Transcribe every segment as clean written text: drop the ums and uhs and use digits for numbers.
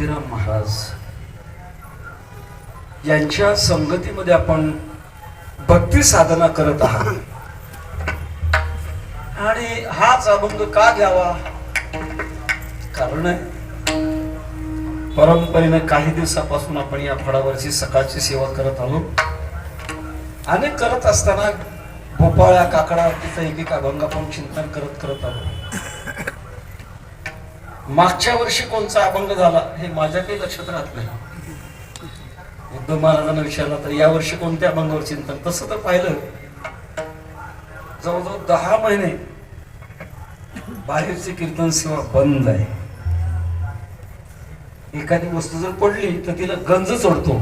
मोतीराम महाराज यांच्या संगतीमध्ये आपण भक्ती साधना करत आहात आणि हाच अभंग का घ्यावा? कारण परंपरेने काही दिवसापासून आपण या फळावरची सकाळची सेवा करत आलो आणि करत असताना भोपाळ्या काकडा तिचा एक अभंग आपण चिंतन करत आलो. मागच्या वर्षी कोणचा अभंग झाला हे माझ्या काही लक्षात राहत नाही. उद्धव महाराजांना विचारला तर या वर्षी कोणत्या अभंगावर चिंतन? तसं तर पाहिलं जवळजवळ 10 महिने बाहेरची कीर्तन सेवा बंद आहे. एखादी वस्तू जर पडली तर तिला गंज चढतो.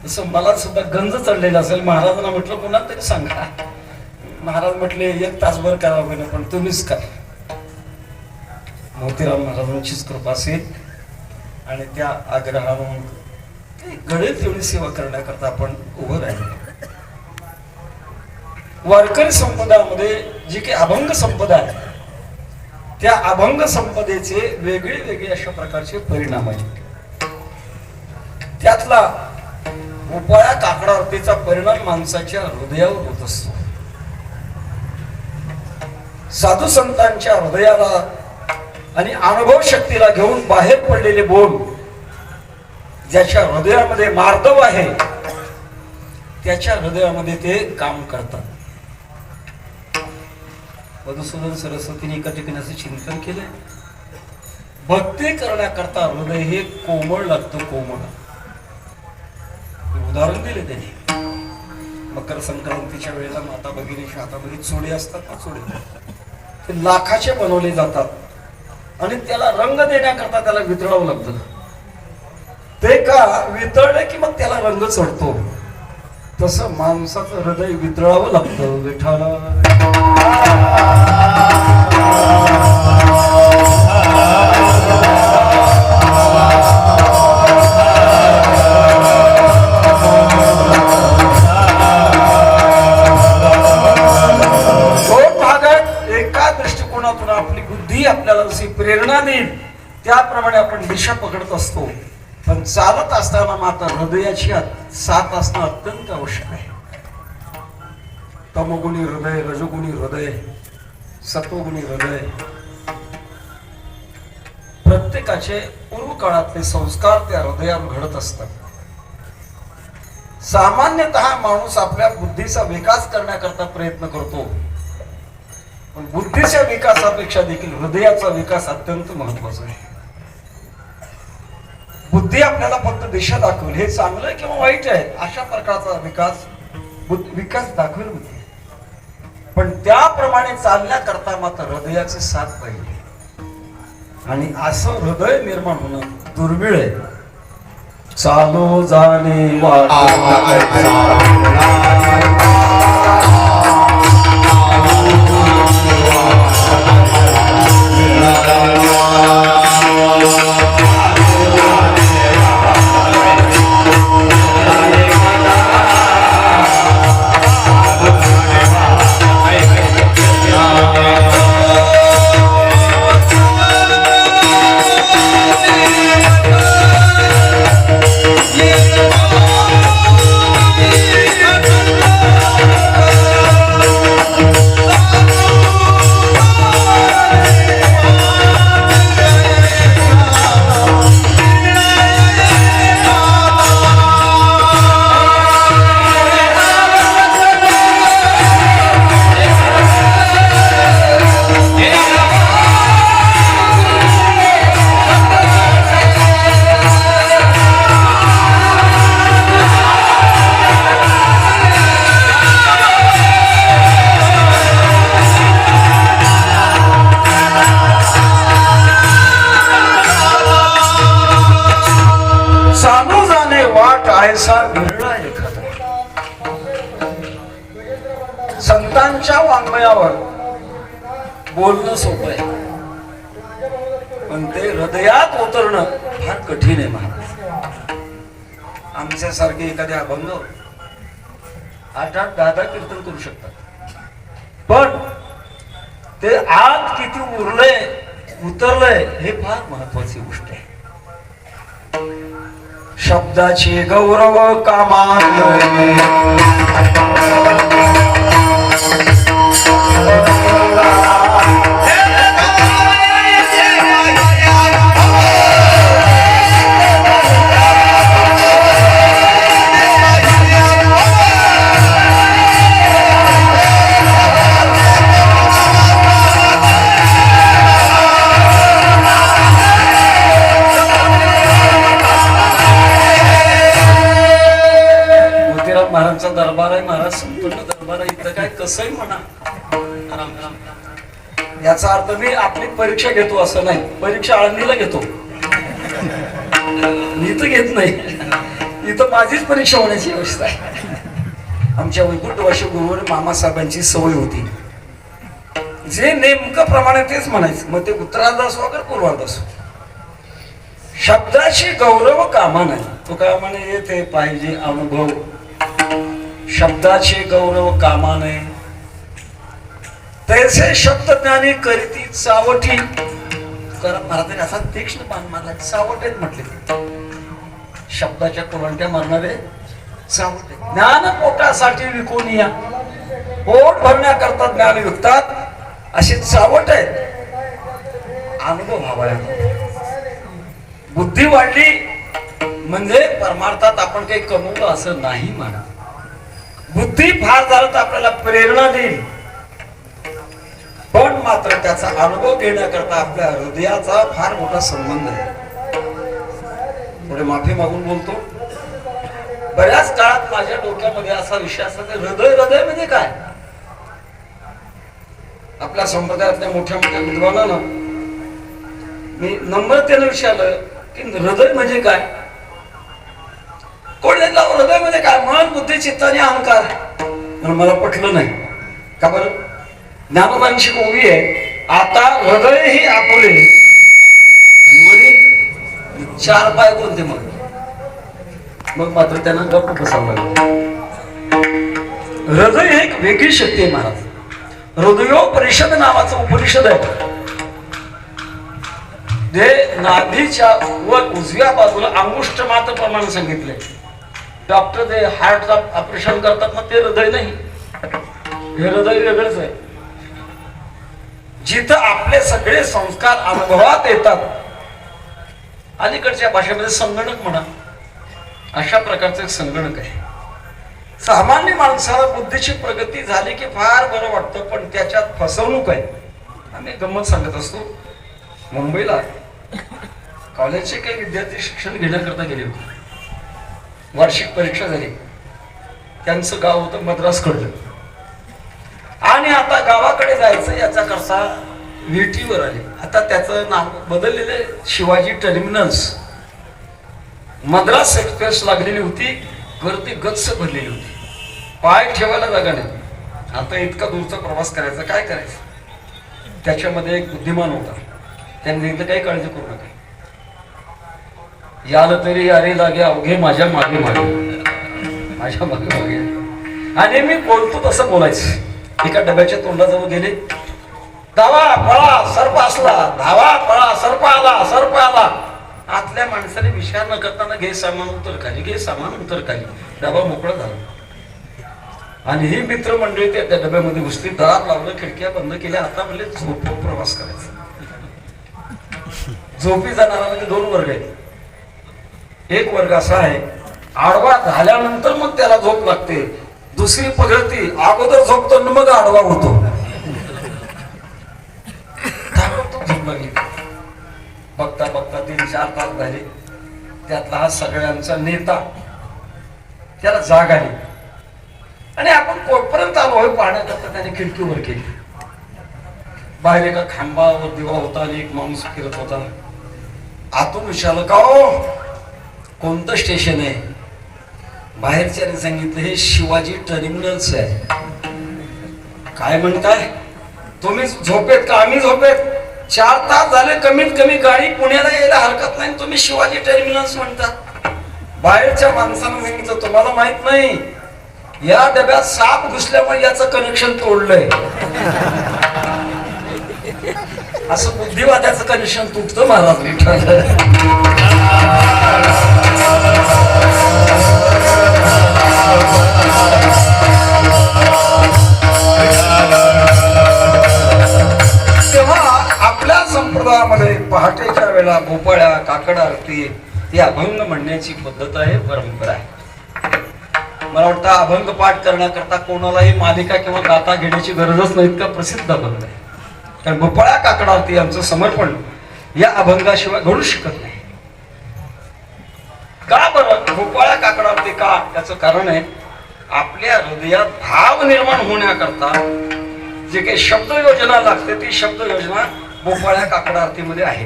तसं मला सुद्धा गंज चढलेला असेल. महाराजांना म्हटलं पुन्हा तरी सांगा. महाराज म्हटले 1 तासभर करावं पण तुम्हीच करा. मोतीराम महाराजांचीच कृपा असेल आणि त्या आग्रहानं गळेल तेवढी सेवा करण्याकरता आपण उभं राहिलो. वारकरी संपदामध्ये जी काही अभंग संपदा आहे त्या अभंग संपदेचे वेगळे वेगळे अशा प्रकारचे परिणाम आहेत. त्यातला भोपाळ्या काकडावरतीचा परिणाम माणसाच्या हृदयावर होत असतो. साधू संतांच्या हृदयाला आणि अनुभव शक्तीला घेऊन बाहेर पडलेले बोल ज्याच्या हृदयामध्ये मार्दव आहे त्याच्या हृदयामध्ये ते काम करतात. मधुसूदन सरस्वतीने एका ठिकाणी असं चिंतन केलंय, भक्ती करण्याकरता हृदय हे कोमळ लागतं. कोमळ उदाहरण दिले त्यांनी. मकर संक्रांतीच्या वेळेला माता भगिनीच्या हातामध्ये चोडे असतात ना, चोडे ते लाखाचे बनवले जातात आणि त्याला रंग देण्याकरता त्याला वितळावं लागतं. ते का वितळले की मग त्याला रंग चढतो. तसं माणसाचं हृदय वितळावं लागतं. विठाला एका दृष्टिकोनातून आपली बुद्धी आपल्याला जशी प्रेरणा देईल त्याप्रमाणे आपण दिशा पकडत असतो. पण चालत असताना मात्र हृदयाची साथ असणं अत्यंत आवश्यक आहे. तमोगुणी हृदय, रजोगुणी हृदय, सत्वगुणी हृदय, प्रत्येकाचे पूर्व काळातले संस्कार त्या हृदयावर घडत असतात. सामान्यतः माणूस आपल्या बुद्धीचा विकास करण्याकरता प्रयत्न करतो, पण बुद्धीच्या विकासापेक्षा देखील हृदयाचा विकास अत्यंत महत्वाचा आहे. बुद्धी आपल्याला फक्त दिशा दाखवेल, हे चांगलं आहे किंवा वाईट आहे अशा प्रकारचा विकास दाखवेल बुद्धी, पण त्याप्रमाणे चालण्याकरता मात्र हृदयाची साथ पाहिजे. आणि असं हृदय निर्माण होणं दुर्मिळ आहे. चालो जाणे संतांच्या वाङ्मयावर बोलणं सोपं आहे, पण ते हृदयात उतरणं फार कठीण आहे. महाराज आमच्यासारखे एखादे अभंग 8-8, 10-10 कीर्तन करू शकतात, पण ते आत किती उरले उतरलंय हे फार महत्वाची गोष्ट आहे. शब्दाचे गौरव कामान महाराजचा दरबार आहे. महाराज संपूर्ण दरबार आहे. इथं काय कसंही म्हणा. याचा अर्थ मी आपली परीक्षा घेतो असं नाही. परीक्षा आळंदीला घेतो, मी तर घेत नाही. इथं माझीच परीक्षा होण्याची व्यवस्था आहे. आमच्या वैकुंठवासी गुरुवर मामासाहेबांची सवय होती, जे नेमकं प्रमाणे तेच म्हणायचं. मग ते उत्तरार्ध असो का पूर्वार्ध असो, शब्दाशी गौरव कामा नाही. तो काय म्हणे येते पाहिजे अनुभव. शब्दाचे गौरव कामा नये, तैसे शब्द ज्ञानी करीती चावटी. महाराजांनी असा तीक्ष्ण बाण मारला. चावटेत म्हटले, शब्दाच्या कोलंट्या मारणारे चावटे. ज्ञान पोटासाठी विकून या, पोट भरण्याकरता ज्ञान विकतात, अशी चावट आहे. अनुभव व्हावा, बुद्धी वाढली म्हणजे परमार्थात आपण काही कमवलं असं नाही म्हणा. बुद्धी फार झालं तर आपल्याला प्रेरणा देईल, पण मात्र त्याचा अनुभव घेण्याकरता आपल्या हृदयाचा फार मोठा संबंध आहे. थोडे माफी मागून बोलतो. बऱ्याच काळात माझ्या डोक्यामध्ये असा विषय असा की हृदय. हृदय म्हणजे काय? आपल्या संप्रदायातल्या मोठ्या मोठ्या विद्वानांना मी नम्रतेने विचारलं की हृदय म्हणजे काय? कोण हृदय म्हणजे काय? मन, बुद्धी, चित्त आणि अहंकार. म्हणून मला पटलं नाही. का बरं? ज्ञानोबांची ओवी आहे, आता हृदय ही आपुले मध्ये चार पाय कोणते? मग मात्र त्यांना गप्प बसावं लागलं. हृदय ही एक वेगळी शक्ती आहे महाराज. हृदयोपनिषद नावाचं उपनिषद आहे, जे नाभीच्या व उजव्या बाजूला अंगुष्ठ मात्र प्रमाण सांगितलंय. डॉक्टर ते हार्टचं ऑपरेशन करतात ना, ते हृदय नाही, हे हृदय वेगळंच आहे. जिथं आपले सगळे संस्कार अनुभवात येतात. अलीकडच्या भाषेमध्ये संगणक म्हणा, अशा प्रकारचं एक संगणक आहे. सामान्य माणसाला बुद्धीची प्रगती झाली की फार बरं वाटतं, पण त्याच्यात फसवणूक आहे. आम्ही गंमत सांगत असतो. मुंबईला कॉलेजचे काही विद्यार्थी शिक्षण घेण्याकरता गेले होते. वार्षिक परीक्षा झाली. त्यांचं गाव होतं मद्रासकडलं, आणि आता गावाकडे जायचं याचा करता विटीवर आले. आता त्याचं नाव बदललेलं, शिवाजी टर्मिनल्स. मद्रास एक्सप्रेस लागलेली होती, गर्दी गच्च भरलेली होती, पाय ठेवायला जागा नाही. आता इतका दूरचा प्रवास करायचा, काय करायचं? त्याच्यामध्ये एक बुद्धिमान होता, त्यांनी इथं काही काळजी करू नका, याला तरी अरे लागे अवघे माझ्या मागे मागे, माझ्या मागे मागे. आणि मी बोलतो तसं बोलायचं. एका डब्याच्या तोंडाजवळ गेले, धावा पळा सर्प असला, धावा पळा सर्प आला, सर्प आला. आतल्या माणसाने विचार न करताना घे सामान उतर खाली, घे सामान उतर खाली. डबा मोकळा झाला. आणि ही मित्र मंडळी त्या डब्यामध्ये घुसली, दार लावलं, खिडक्या बंद केल्या. आता म्हणजे झोपून प्रवास करायचा. झोपी जाणारा म्हणजे दोन वर्ग आहेत. एक वर्ग असा आहे, आडवा झाल्यानंतर मग त्याला झोप लागते. दुसरी पगडती, अगोदर झोपतो मग आडवा होतो. बघता बघता 3-4 तास झाले. त्यातला हा सगळ्यांचा नेता, त्याला जाग आली. आणि आपण कोर्टपर्यंत आलो आहे पाहण्याकरता. त्याने खिडकीवर केली. बाहेर एका खांबावर दिवा होता आणि एक माणूस फिरत होता. आतून विचारलं, का हो कोणतं स्टेशन आहे? बाहेरच्याने सांगितलं हे शिवाजी टर्मिनल्स आहे. काय म्हणताय तुम्ही? झोपेत का? आम्ही झोपेत. 4 तास झाले कमीत कमी, गाडी पुण्याला यायला हरकत नाही, तुम्ही शिवाजी टर्मिनल्स म्हणता. बाहेरच्या माणसानं सांगितलं तुम्हाला माहित नाही, या डब्यात साप घुसल्यामुळे याचं कनेक्शन तोडलंय. असं बुद्धिवाद्याचं कनेक्शन तुटतं महाराज विठ्ठल. तेव्हा आपल्या संप्रदायामध्ये पहाटेच्या वेळा भोपाळ्या काकड आरती ही अभंग म्हणण्याची पद्धत आहे, परंपरा आहे. मला वाटतं अभंग पाठ करण्याकरता कोणालाही मालिका किंवा गाथा घेण्याची गरजच नाही, इतका प्रसिद्ध अभंग आहे. कारण भोपाळ्या काकड आरती यांचं समर्पण या अभंगाशिवाय घडू शकत नाही. का बरं भोपाळ्या काकड आरती का? त्याचं कारण आहे आपल्या हृदयात भाव निर्माण होण्याकरता जे काही शब्द योजना लागते ती शब्द योजना भोपाळ्या काकड आरतीमध्ये आहे.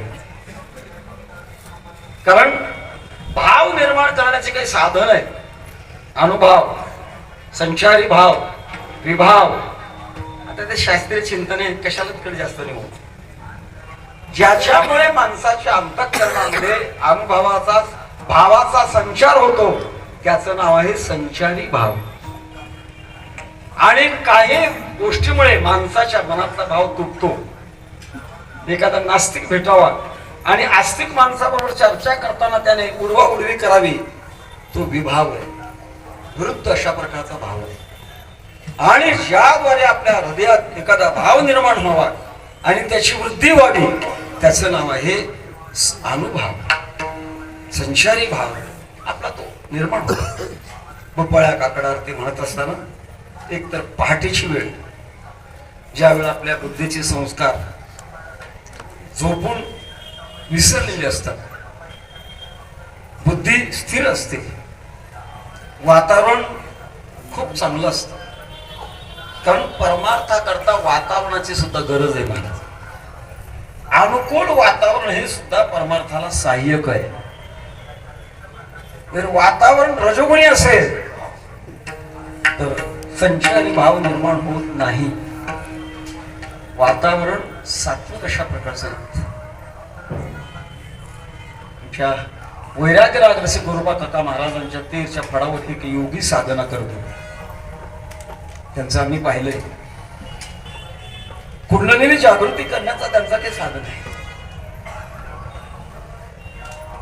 कारण भाव निर्माण करण्याचे काही साधन आहे, अनुभव, संचारी भाव, विभाव. आता ते शास्त्रीय चिंतन आहे, कशाला तिकडे जास्त नाही होत. ज्याच्यामुळे माणसाच्या अंतःकरणामध्ये अनुभवाचा भावाचा संचार होतो त्याचं नाव आहे संचारी भाव. आणि काही गोष्टीमुळे माणसाच्या मनातला भाव तुटतो. एखादा नास्तिक भेटावा आणि आस्तिक माणसाबरोबर चर्चा करताना त्याने उडवा उडवी करावी, तो विभाव आहे, विरुद्ध अशा प्रकारचा भाव आहे. आणि ज्याद्वारे आपल्या हृदयात एखादा भाव निर्माण व्हावा आणि त्याची वृद्धी व्हावी त्याचं नाव आहे अनुभव, संचारी भाव आपला तो निर्माण होतो. भोपाळ्या काकड आरती म्हणत असताना एक तर पहाटेची वेळ, ज्यावेळेला आपल्या बुद्धीचे संस्कार झोपून विसरलेले असतात, बुद्धी स्थिर असते, वातावरण खूप चांगलं असतं. कारण परमार्थाकरता वातावरणाची सुद्धा गरज आहे महाराज. अनुकूल वातावरण हे सुद्धा परमार्थाला सहाय्यक आहे. जर वातावरण रजोगुणी असेल तर संचारी भाव निर्माण होत नाही. वातावरण सात्विक अशा प्रकारचं आहे. तुमच्या वैराग्य रागरसी गुरुबा काका महाराजांच्या तेरच्या फळावरती एक योगी साधना करतो, त्यांचं आम्ही पाहिलंय. कुंडलिनी जागृती करण्याचा त्यांचा ते साधन आहे.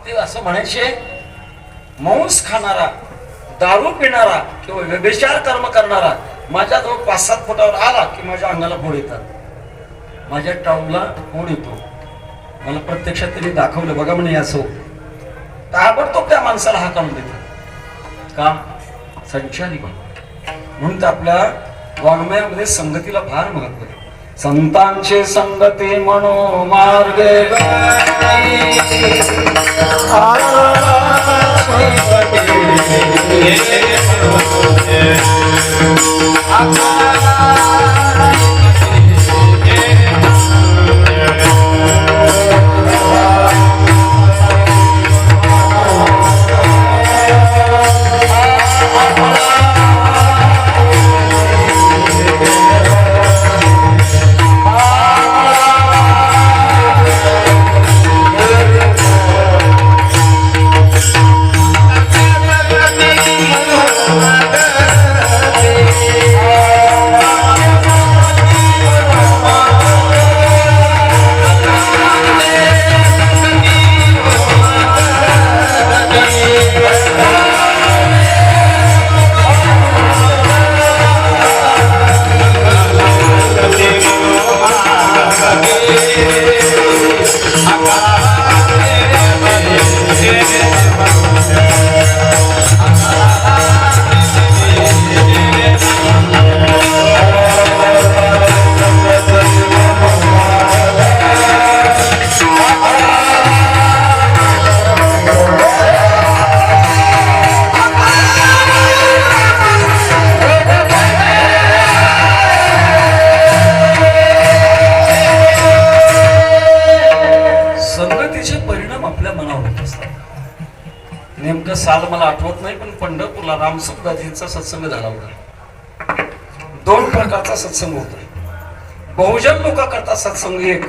ते असं म्हणायचे, मांस खाणारा, दारू पिणारा किंवा व्यभिचार कर्म करणारा माझ्याजवळ 5-7 फुटावर आला की माझ्या अंगाला फोड येतात, माझ्या टाऊनला फोड येतो. मला प्रत्यक्षात त्यांनी दाखवलं, बघा म्हणे असो. ताबडतोब त्या माणसाला हाकालून देतात. का? संचारी भाव. म्हणून तर आपल्या वाङ्मयामध्ये संगतीला फार महत्व आहे. संतांचे संगती म्हणो मार्गे साल मला आठवत नाही, पण पंढरपूरला रामसुखदाजींचा सत्संग झाला होता. 2 प्रकारचा सत्संग होता. बहुजन लोक करता सत्संग एक,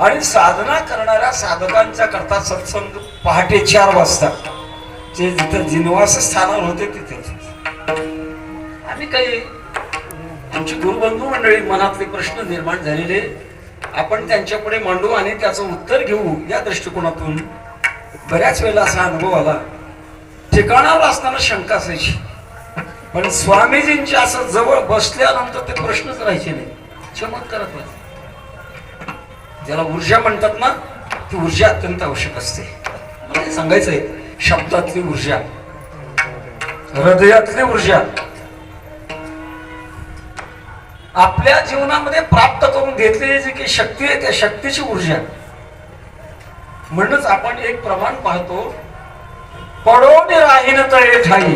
आणि साधना करणाऱ्या साधकांच्या करता सत्संग पहाटे 4 वाजता, जे जिथे जिनवास स्थानावर होते तिथे. आम्ही काही आमची गुरुबंधू मंडळी मनातले प्रश्न निर्माण झालेले आपण त्यांच्या पुढे मांडू आणि त्याचं उत्तर घेऊ या दृष्टिकोनातून बऱ्याच वेळेला असा अनुभव आला. ठिकाणावर असताना शंका असायची, पण स्वामीजींच्या असं जवळ बसल्यानंतर ते प्रश्नच राहायचे नाही. चमत्कारच नाही. ज्याला ऊर्जा म्हणतात ना, ती ऊर्जा अत्यंत आवश्यक असते. मला हे सांगायचंय, शब्दातली ऊर्जा, हृदयातली ऊर्जा आपल्या जीवनामध्ये प्राप्त करून घेतलेली जी काही शक्ती आहे, त्या शक्तीची ऊर्जा. म्हणूनच आपण एक प्रमाण पाहतो, पडोनी राहीन तळे ठाई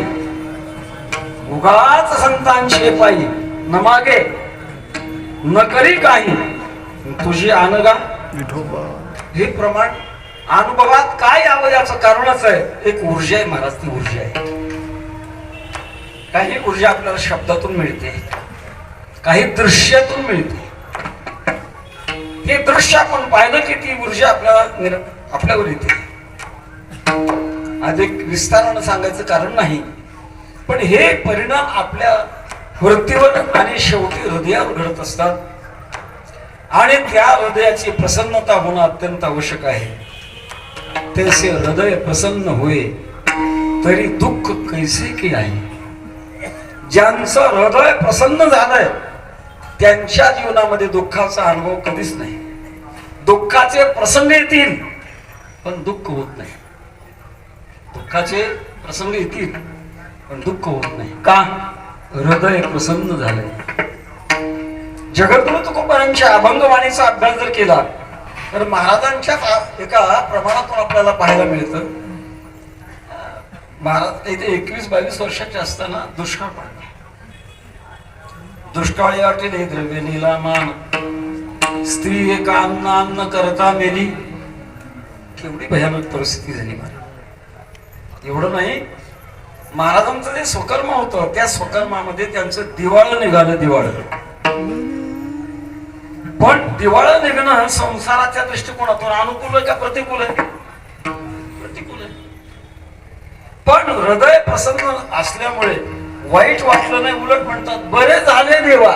उगाच संतांचे पायी न मागे न करी काही तुझी आनगा. हे प्रमाण अनुभवात काय यावं याचं कारणच आहे. एक ऊर्जा आहे महाराज, ती ऊर्जा आहे. काही ऊर्जा आपल्याला शब्दातून मिळते, काही दृश्यातून मिळते. हे दृश्य आपण पाहिलं की ती ऊर्जा आपल्यावर येते. अधिक विस्तारानं सांगायचं कारण नाही, पण हे परिणाम आपल्या वृत्तीवर आणि शेवटी हृदयावर घडत असतात. आणि त्या हृदयाची प्रसन्नता होणं अत्यंत आवश्यक आहे. तैसे हृदय प्रसन्न होय तरी दुःख कैसे की आहे. ज्यांचं हृदय प्रसन्न झालंय त्यांच्या जीवनामध्ये दुःखाचा अनुभव कधीच नाही. दुःखाचे प्रसंग येतील पण दुःख होत नाही. दुःखाचे प्रसंग येतील पण दुःख होत नाही. का? हृदय प्रसन्न झालंय. जगद्गुरु तुकोबारांच्या अभंगवाणीचा अभ्यास जर केला तर महाराजांच्या एका प्रमाणातून आपल्याला पाहायला मिळतं. महाराज इथे 21-22 वर्षाचे असताना दुष्काळ पडला. दुष्काळी वाटेल द्रव्य नीलामान स्त्री एका अन्न करता मेली. केवढी भयानक परिस्थिती झाली महाराज. एवढं नाही, महाराजांचं जे स्वकर्म होतं त्या स्वकर्मामध्ये त्यांचं दिवाळं निघालं. पण दिवाळं निघणं संसाराच्या दृष्टिकोनातून अनुकूल आहे का प्रतिकूल आहे? प्रतिकूल आहे. पण हृदय प्रसन्न असल्यामुळे वाईट वाटलं नाही, उलट म्हणतात बरे झाले देवा.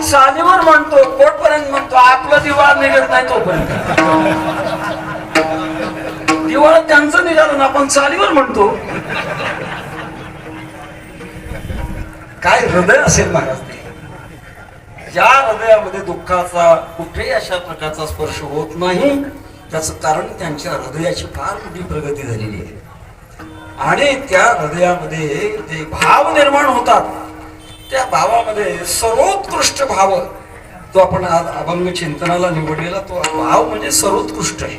सालीवर म्हणतो, कोटपर्यंत म्हणतो, आपलं दिवाळ निघत नाही तोपर्यंत. दिवाळ त्यांचं निघालं ना, आपण सालीवर म्हणतो. काय हृदय असेल महाराज ते. ज्या हृदयामध्ये दुःखाचा कुठेही अशा प्रकारचा स्पर्श होत नाही, त्याचं कारण त्यांच्या हृदयाची फार मोठी प्रगती झालेली आहे. आणि त्या हृदयामध्ये जे भाव निर्माण होतात, त्या भावामध्ये सर्वोत्कृष्ट भाव जो आपण आज अभंग चिंतनाला निवडलेला तो भाव म्हणजे सर्वोत्कृष्ट आहे.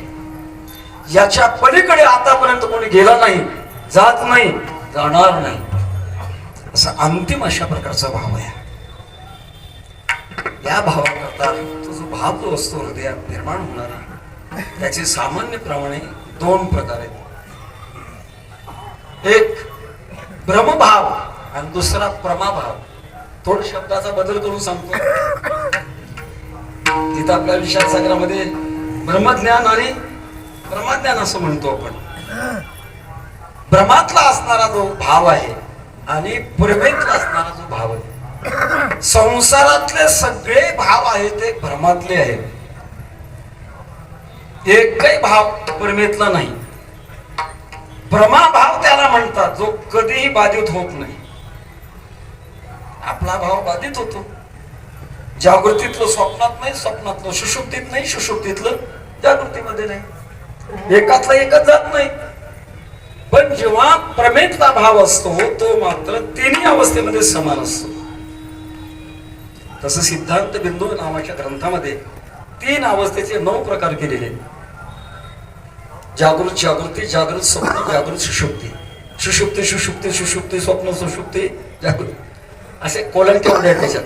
याच्या पलीकडे आतापर्यंत कोणी गेला नाही, जात नाही, जाणार नाही. असा अंतिम अशा प्रकारचा भाव आहे. या भावाकरता तो जो भाव जो असतो हृदयात निर्माण होणारा, त्याचे सामान्यप्रमाणे दोन प्रकार आहेत. एक ब्रह्मभाव आणि दुसरा प्रमाभाव. थोड शब्दाचा बदल करून सांगतो. तिथं आपल्या विचार सागरामध्ये ब्रह्मज्ञान आणि ब्रह्मज्ञान असं म्हणतो आपण. ब्रह्मातला असणारा जो भाव आहे आणि पुरमेतला असणारा जो भाव आहे, संसारातले सगळे भाव आहेत ते भ्रमातले आहेत. एकही भाव परमेतला नाही. भ्रमाभाव त्याला म्हणतात, जो कधीही बाधित होत नाही. आपला भाव बाधित होतो. जागृतीतलं स्वप्नात नाही, स्वप्नातलं सुषुप्तीत नाही, सुषुप्तीतलं जागृतीमध्ये नाही. एकातला एकच जात नाही. पण जेव्हा प्रमेतला भाव असतो तो मात्र तिन्ही अवस्थेमध्ये समान असतो. तसं सिद्धांत बिंदू नावाच्या ग्रंथामध्ये 3 अवस्थेचे 9 प्रकार केलेले. जागृत जागृती, जागृत स्वप्न, जागृत सुषुप्ती, सुषुप्ती सुषुप्ती, सुषुप्ती स्वप्न, सुषुप्ती जागृत, असे कोलंट्या आहेत त्याच्यात.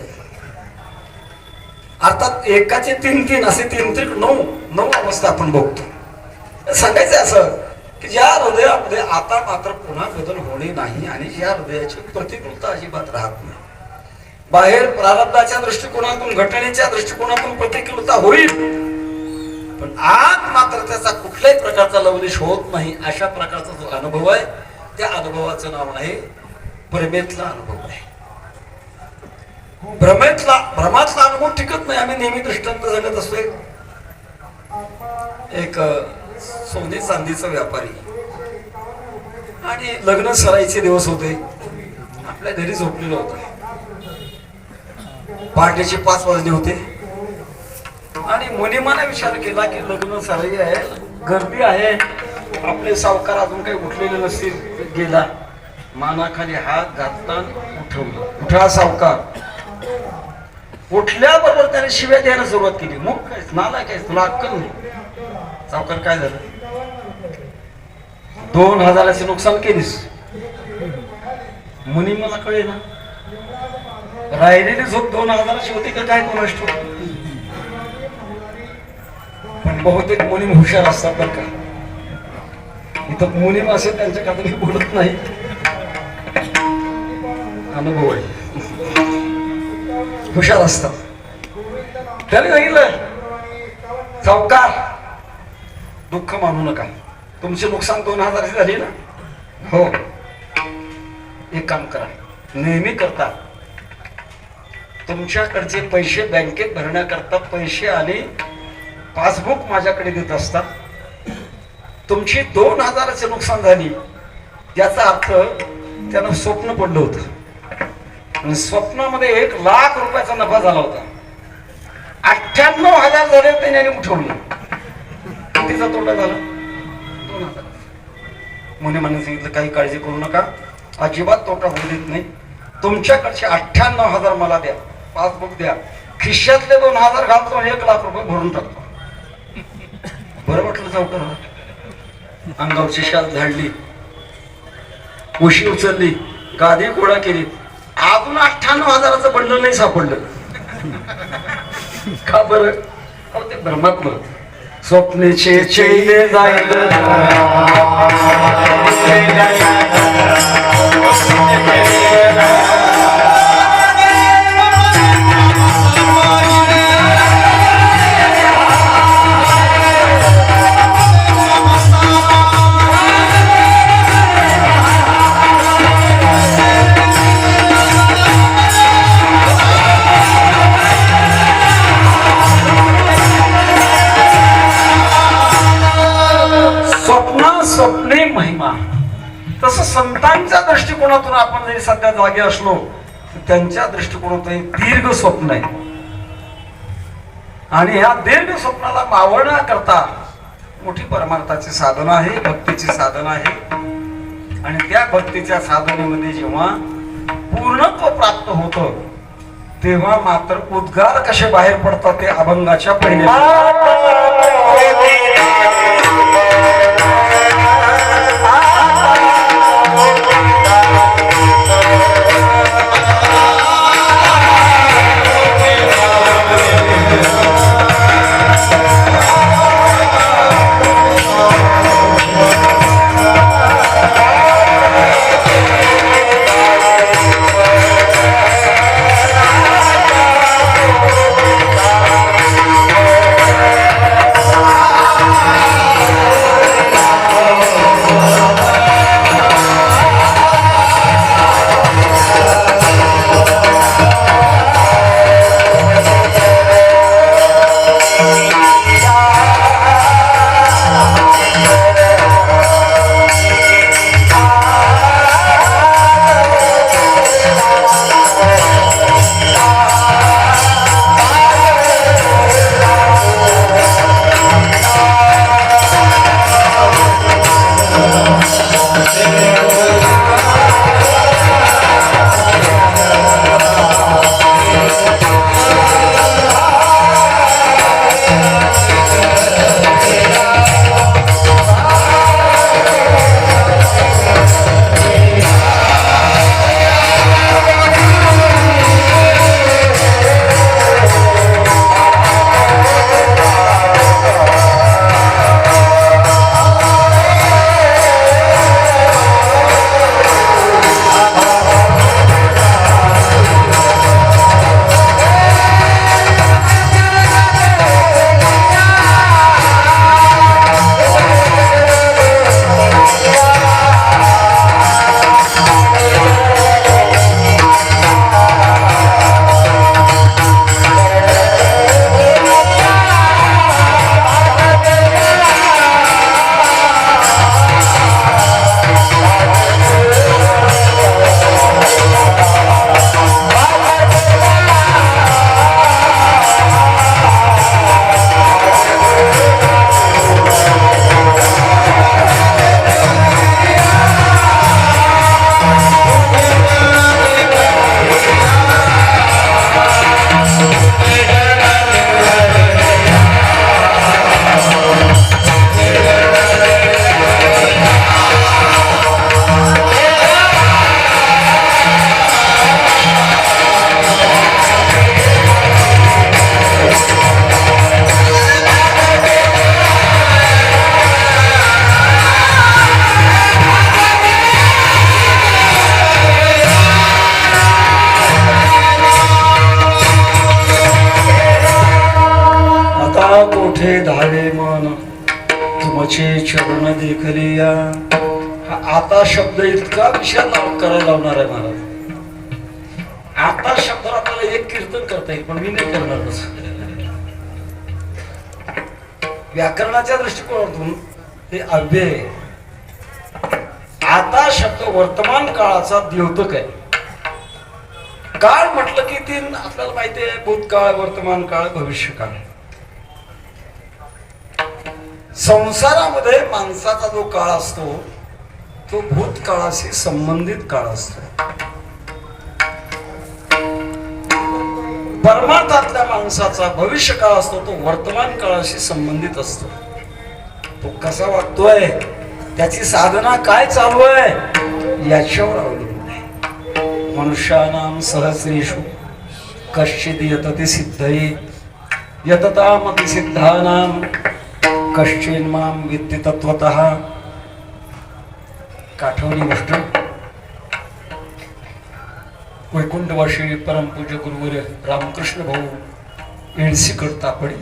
अर्थात एकाचे 3 असे 3 9 अवस्था आपण बघतो. सांगायचं असं की ज्या हृदयामध्ये आता मात्र पुन्हा बदल होणे नाही आणि ज्या हृदयाची प्रतिकूलता अजिबात राहत नाही. बाहेर प्रारब्धाच्या दृष्टिकोनातून, घटनेच्या दृष्टिकोनातून प्रतिकूलता होईल, पण आत मात्र त्याचा कुठल्याही प्रकारचा लवलेश होत नाही. अशा प्रकारचा जो अनुभव आहे त्या अनुभवाचं नाव आहे परमेतला अनुभव आहे. भ्रमातला अनुभव टिकत नाही. आम्ही नेहमी दृष्टांत सांगत असतो. एक सोने चांदीचा व्यापारी आणि लग्न सराईचे दिवस होते. आपल्या घरी झोपलेला होता. पहाटेचे 5 वाजले होते आणि मुनिमाने विचार केला की लग्न सराई आहे, गर्दी आहे, आपले सावकार अजून काही उठलेले नसतील. गेला, मानाखाली हात घातला, उठवलं. उठा सावकार. उठल्याबरोबर त्याने शिव्या द्यायला सुरुवात केली. मग काय नाला काय, तुला अक्कल नाही. सावकार काय झालं? 2000चे नुकसान केलीस. मुनी मला कळे ना, राहिलेली झोप 2000ची होती का काय कोणास ठाऊक. पण बहुतेक मुनीम हुशार असतात बरं का. इथं मुनीम असेल त्यांच्या खात्याने बोलत नाही. अनुभव आहे, हुशार असतात. त्याने सांगितलं, सावकार दुःख मानू नका, तुमचे नुकसान 2000 झाले ना. हो, एक काम करा, नेहमी करता तुमच्याकडचे पैसे बँकेत भरण्याकरता पैसे आणि पासबुक माझ्याकडे देत असतात. तुमची 2000चे नुकसान झाली, याचा अर्थ त्यांना स्वप्न पडलं होतं आणि स्वप्नामध्ये 1,00,000 रुपयाचा नफा झाला होता. 98,000 झाले त्याने उठवले. कितीचा तोटा झाला? 2,000. मुने म्हणून सांगितलं, काही काळजी करू नका, अजिबात तोटा होऊ देत नाही. तुमच्याकडचे 98,000 मला द्या, पासबुक द्या, खिशातले 2,000 घालतो आणि 1,00,000 रुपये भरून टाकतो. बरं वाटलं सावकार. अंगावरची शाल झाडली, उशी उचलली, गादी गोळा केली. अजून 98,000चं बंडल नाही सापडलं. का बरं? ते ब्रह्मात्म स्वप्नेचे चैले जाईल. स्वप्ने महिमा. तसं संतांच्या दृष्टिकोनातून आपण जरी सध्या जागे असलो, त्यांच्या दृष्टिकोनातून दीर्घ स्वप्न आहे आणि ह्या दीर्घ स्वप्नाला मावळण्याकरता मोठी परमार्थाची साधना आहे, भक्तीची साधना आहे. आणि त्या भक्तीच्या साधनेमध्ये जेव्हा पूर्णत्व प्राप्त होतं तेव्हा मात्र उद्गार कसे बाहेर पडतात ते अभंगाच्या पहिले. आता शब्द इतका विषयात करायला लावणार आहे महाराज. आता शब्द आपल्याला एक कीर्तन करता येईल, पण मी नाही करणार तसं. व्याकरणाच्या दृष्टिकोनातून हे अव्यय. आता शब्द वर्तमान काळाचा द्योतक आहे. काळ म्हटलं की तीन आपल्याला माहिती आहे, भूतकाळ, वर्तमान काळ, भविष्यकाळ. संसारामध्ये माणसाचा जो काळ असतो तो भूतकाळाशी संबंधित काळ असतो. परमार्थातल्या माणसाचा भविष्य काळ असतो तो वर्तमान काळाशी संबंधित असतो. तो कसा वागतोय, त्याची साधना काय चालू आहे याच्यावर अवलंबून आहे. मनुष्यानां सहस्रेषु कश्चिद यतति सिद्धये यततामपि सिद्धानां कश्चिन् मां वित्ति तत्त्वतः. काठवणी गोष्ट. वैकुंठवाशी परमपूज्य गुरुवर रामकृष्ण भाऊ एडसीकड तापडी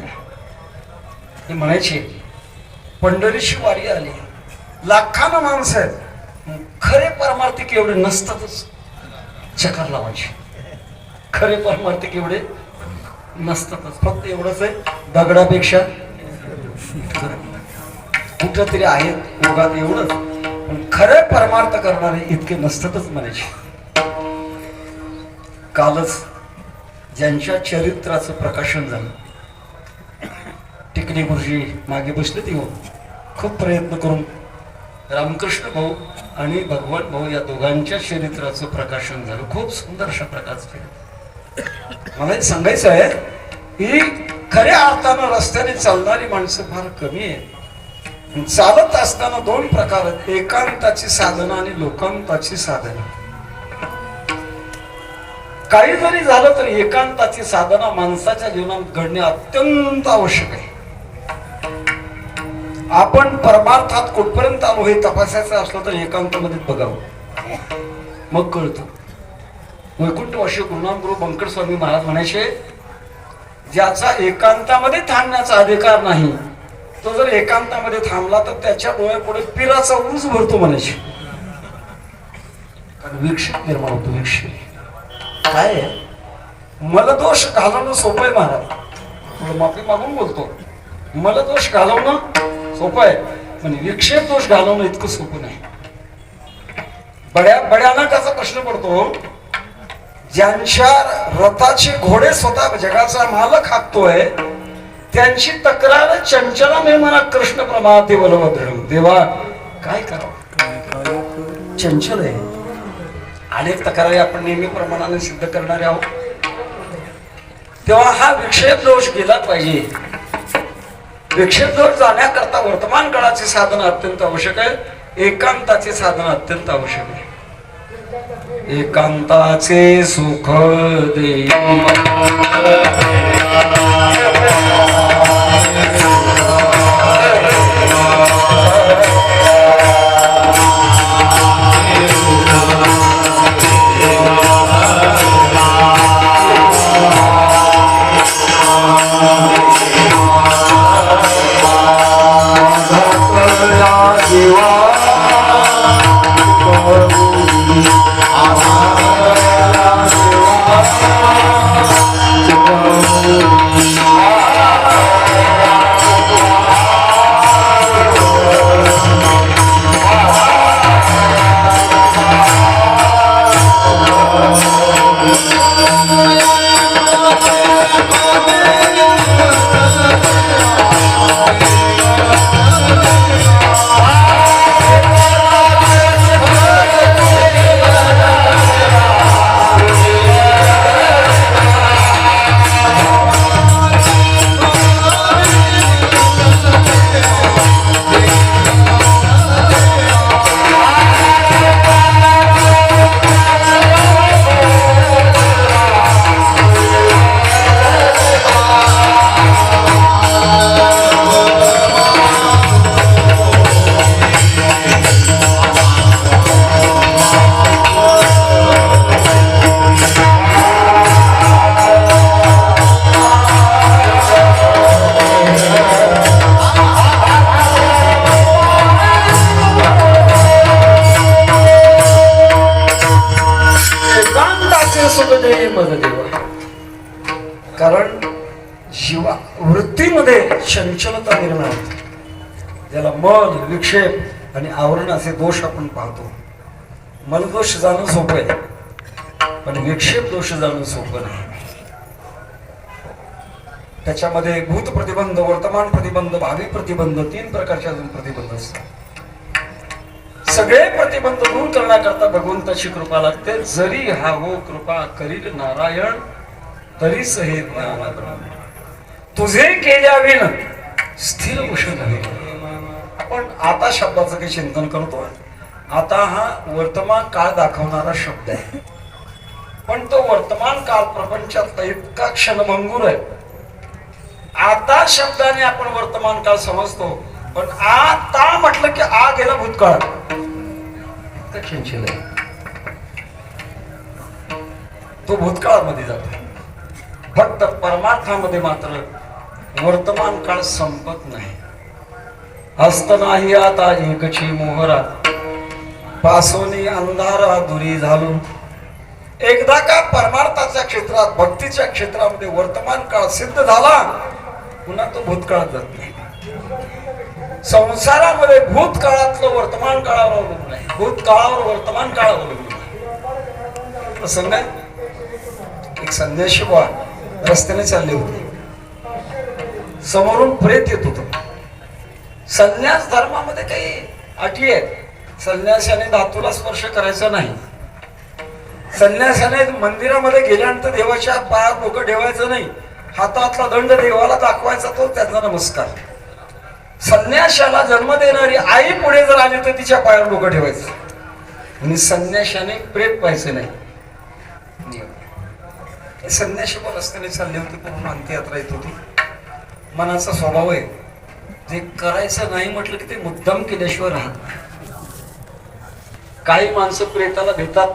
हे म्हणायचे, पंढरीची वारी आली, लाखानं माणसं आहेत, खरे परमार्थिक एवढे नसतातच. चक्कर लावायचे. खरे परमार्थिक एवढे नसतातच. फक्त एवढंच आहे, दगडापेक्षा कुठं तरी आहेत ओघात एवढंच. पण खरे परमार्थ करणारे इतके नसतातच म्हणायचे. कालच ज्यांच्या चरित्राचं प्रकाशन झालं, टिकली गुरुजी मागे बसले ती खूप प्रयत्न करून रामकृष्ण भाऊ आणि भगवान भाऊ या दोघांच्या चरित्राचं प्रकाशन झालं. खूप सुंदर अशा प्रकारचं. मला सांगायचं आहे की खऱ्या अर्थानं रस्त्याने चालणारी माणसं फार कमी आहेत. चालत असताना दोन प्रकार आहेत, एकांताची साधना आणि लोकांताची साधना. काही जरी झालं तरी एकांताची साधना माणसाच्या जीवनात घडणे अत्यंत आवश्यक आहे. आपण परमार्थात कुठपर्यंत आलो हे तपासायचं असलं तर एकांतामध्ये बघावं, मग कळतं. वैकुंठवासी गुरुनाम गुरु बंकट स्वामी महाराज म्हणायचे, ज्याचा एकांतामध्ये थांबण्याचा अधिकार नाही तो जर एकांतामध्ये थांबला तर त्याच्या डोळ्यापुढे पिराचा उरूस भरतो म्हणायचे. कारण विक्षेप निर्माण होतो. विक्षेप काय आहे, मला दोष घालवणं सोपं आहे महाराज. थोडं माफी मागून बोलतो. मला दोष घालवणं सोपं आहे, पण विक्षेप दोष घालवणं इतकं सोपं नाही. बड्याना त्याचा प्रश्न पडतो, ज्यांच्या रथाचे घोडे स्वतः जगाचा मालक हाकतोय त्यांची तक्रार चंचला मे म्हणा कृष्ण प्रमाते बलभद्र. देवा काय करावं, चंचल आहे. अनेक तक्रारी आपण नेहमी प्रमाणाने सिद्ध करणारे आहोत. तेव्हा हा विक्षेप दोष गेला पाहिजे. विक्षेप दोष जाण्याकरता वर्तमान काळाची साधना अत्यंत आवश्यक आहे, एकांताची साधना अत्यंत आवश्यक आहे. एकांताचे सुख देई माझा देवा. कारण जीवा वृत्तीमध्ये चंचलता निर्माण होते. त्याला मन, विक्षेप आणि आवरण असे दोष आपण पाहतो. मनदोष जाणं सोपं आहे, पण विक्षेप दोष जाणं सोपं नाही. त्याच्यामध्ये भूत प्रतिबंध, वर्तमान प्रतिबंध, भावी प्रतिबंध, 3 प्रकारचे अजून प्रतिबंध असतात. सगळे प्रतिबंध दूर करण्याकरता भगवंताची कृपा लागते. जरी हा हो कृपा करील नारायण, तरीच हे तुझे केल्याविन स्थिर उष नव्हे. आपण आता शब्दाचं काही चिंतन करतो. आता हा वर्तमान काळ दाखवणारा शब्द आहे, पण तो वर्तमान काळ प्रपंचातला इतका क्षणभंगूर आहे. आता शब्दाने आपण वर्तमान काळ समजतो, पण आता म्हटलं की आ गेला भूतकाळ. तो भूतकाळामध्ये जातो. फक्त परमार्थामध्ये मात्र वर्तमान काळ संपत नाही. हस्त नाही आता एकची मोहरा, पासोनी अंधारा दुरी झालो. एकदा का परमार्थाच्या क्षेत्रात, भक्तीच्या क्षेत्रामध्ये वर्तमान काळ सिद्ध झाला, पुन्हा तो भूतकाळात जात नाही. संसारामध्ये भूतकाळातलं वर्तमान काळावर अवलंबून आहे, भूतकाळावर वर्तमान काळ अवलंबून आहे. प्रसंग आहे, एक संन्यासी बुवा रस्त्याने चालले होते. समोरून प्रेत येत होत. संन्यास धर्मामध्ये काही अटी आहेत. संन्यासाने धातूला स्पर्श करायचा नाही. संन्यासाने मंदिरामध्ये गेल्यानंतर देवाच्या पायात डोकं ठेवायचं नाही. हातातला दंड देवाला दाखवायचा, तो त्याचा नमस्कार. संन्याशाला जन्म देणारी आई पुढे जर आली तर तिच्या पायावर डोकं ठेवायचं. आणि संन्याशाने प्रेत पाहायचं नाही. संन्याशी पण रस्त्याने चालले होते, पूर्ण अंत्ययात्रा येत होती. मनाचा स्वभाव आहे, ते करायचं नाही म्हटलं की ते मुद्दाम केल्याशिवाय राहत. काही माणसं प्रेताला भेटतात,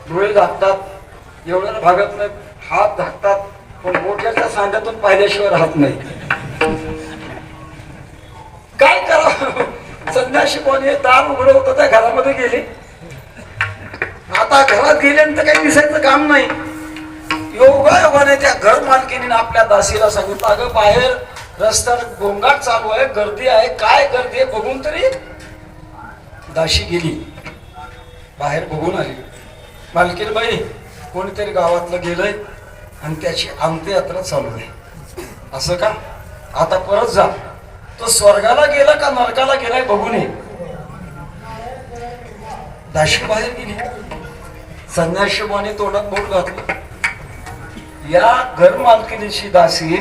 डोळे झाकतात, एवढ्याला भागत नाही, हात झाकतात, पण मोठ्याच्या सांध्यातून पाहिल्याशिवाय राहत नाही. काय करावं? संन्याशी कोणी दार उघडं होतं, त्या घरामध्ये गेले. आता घरात गेल्यानंतर काही दिसायचं काम नाही. योगायोगाने त्या घर मालकीने आपल्या दासीला सांगितलं, अगं बाहेर रस्त्यावर गोंगाट चालू आहे, गर्दी आहे. काय गर्दी आहे बघून तरी. दासी गेली, बाहेर बघून आली. मालकीन बाई, कोणीतरी गावातलं गेलंय आणि त्याची अंत्ययात्रा चालू आहे. असं का? आता परत जा. तो स्वर्गाला गेला का नरकाला गेलाय बघून ये. दाशी बाहेर गेली. संन्याशीबाने तोंडात बोट घातलं. या घर मालकिनीची दासी,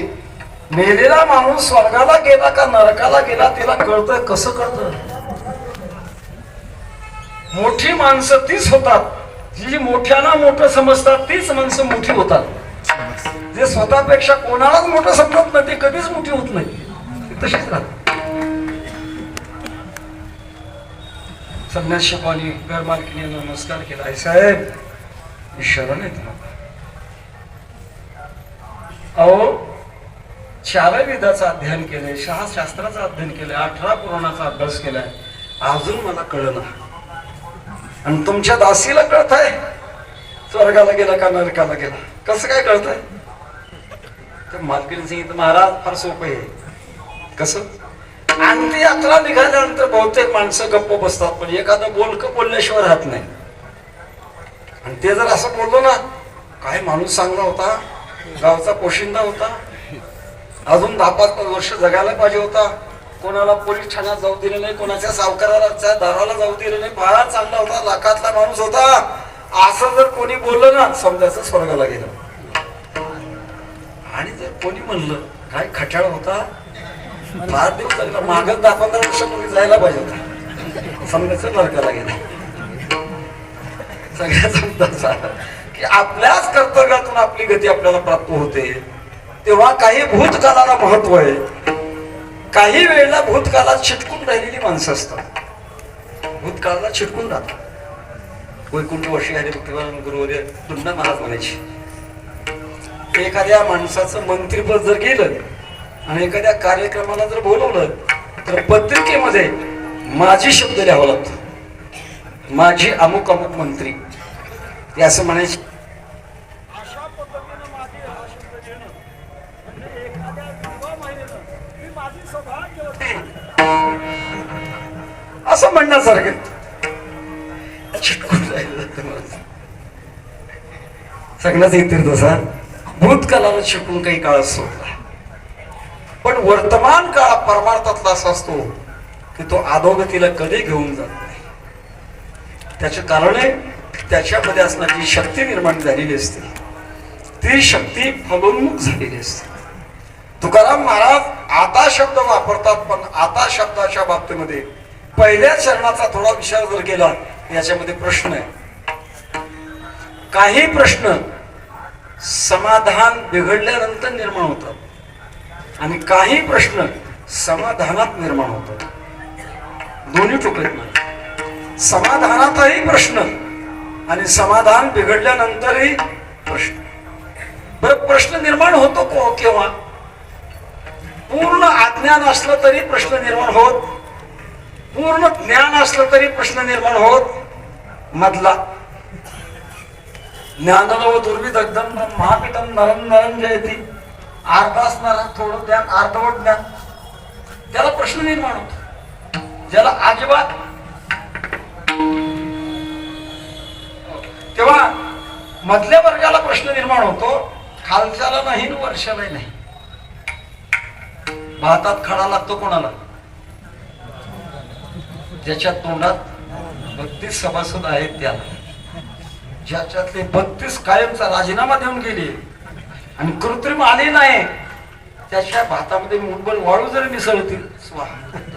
मेलेला माणूस स्वर्गाला गेला का नरकाला गेला तिला कळतंय. कसं कळतं? मोठी माणसं तीच होतात जी मोठ्याला मोठं समजतात, तीच माणसं मोठी होतात. जे स्वतःपेक्षा कोणालाच मोठं समजत नाही ते कधीच मोठी होत नाही, तशीच राहतात. संन्यासीपानी घर मालकीने नमस्कार केला. आई साहेब, शरण आहे तुम्हाला. अहो, 4 वेदाचं अध्ययन केलंय, 6 शास्त्राचं अध्ययन केलंय, 18 पुराणाचा अभ्यास केलाय, अजून मला कळलं. आणि तुमच्या दासीला कळत आहे स्वर्गाला गेला का नरकाला गेला. कसं काय कळत आहे? तर मालकीने सांगितलं, महाराज फार सोपं आहे. कसं? अंत्ययात्रा निघाल्यानंतर बहुतेक माणसं गप्प बसतात, पण एखादं बोलकं बोलल्याशिवाय राहत नाही. आणि ते जर असं बोललो ना, काय माणूस चांगला होता, गावचा पोशिंदा होता, अजून 10-15 वर्ष जगायला पाहिजे होता, कोणाला पोलीस ठाण्यात जाऊ दिलं नाही, कोणाच्या सावकाराला दाराला जाऊ दिलं नाही, फार चांगला होता, लाखातला माणूस होता, असं जर कोणी बोललं ना, समजायचं स्वर्गाला गेलं. आणि जर कोणी म्हणलं काय खट्याळ होता, फार दिवस झाला, मागच 10-15 वर्षापूर्वी जायला पाहिजे होता, समजायचं नरकाला गेलं. सगळ्यात समजायचा की आपल्याच कर्तव्यातून आपली गती आपल्याला प्राप्त होते. तेव्हा काही भूतकाळाला महत्व आहे. काही वेळेला भूतकाळात चिटकून राहिलेली माणसं असतात, भूतकाळाला चिटकून राहतात. वैकुंठ वर्षी हरी भक्तिवान गुरुवर्य पुन्हा महाराज म्हणायची, एखाद्या माणसाचं मंत्रीपद जर गेलं आणि एखाद्या कार्यक्रमाला जर बोलवलं तर पत्रिकेमध्ये माझी शब्द लिहावा लागतो, माझी अमुक अमुक मंत्री. ते असं म्हणायचे, चिटकण्यासारखे चिटकून राहिलं सगळ्याच येतील तसा भूतकाळाला शिकून काही काळ सोडला, पण वर्तमान काळ परमार्थातला असा असतो की तो अधोगतीला कधी घेऊन जात नाही. त्याचे कारण आहे त्याच्यामध्ये असणारी शक्ती निर्माण झालेली असते, ती शक्ती फलोन्मुख झालेली असते. तुकाराम महाराज आता शब्द वापरतात, पण आता शब्दाच्या बाबतीमध्ये पहिल्या चरणाचा थोडा विचार जर केला याच्यामध्ये प्रश्न आहे. काही प्रश्न समाधान बिघडल्यानंतर निर्माण होतात आणि काही प्रश्न समाधानात निर्माण होतात. दोन्ही टोकत नाही. समाधानातही प्रश्न आणि समाधान बिघडल्यानंतरही प्रश्न. बरं, प्रश्न निर्माण होतो केव्हा? पूर्ण अज्ञान असलं तरी प्रश्न निर्माण होत, पूर्ण ज्ञान असलं तरी प्रश्न निर्माण होत. मधला ज्ञानलो दुर्विदग्धम महापीठम नरम नरम जयती, अर्ध असणारा थोडं ज्ञान अर्धवट ज्ञान, त्याला प्रश्न निर्माण होतो. ज्याला अजिबात, तेव्हा मधल्या वर्गाला प्रश्न निर्माण होतो, खालच्याला नाही वर्षाला नाही. भातात खडा लागतो कोणाला? ज्याच्या तोंडात 32 सभासद आहेत त्याला. ज्याच्यातले 32 कायमचा राजीनामा देऊन गेले आणि कृत्रिम आले नाही, त्याच्या भातामध्ये मुठभर वाळू जरी मिसळतील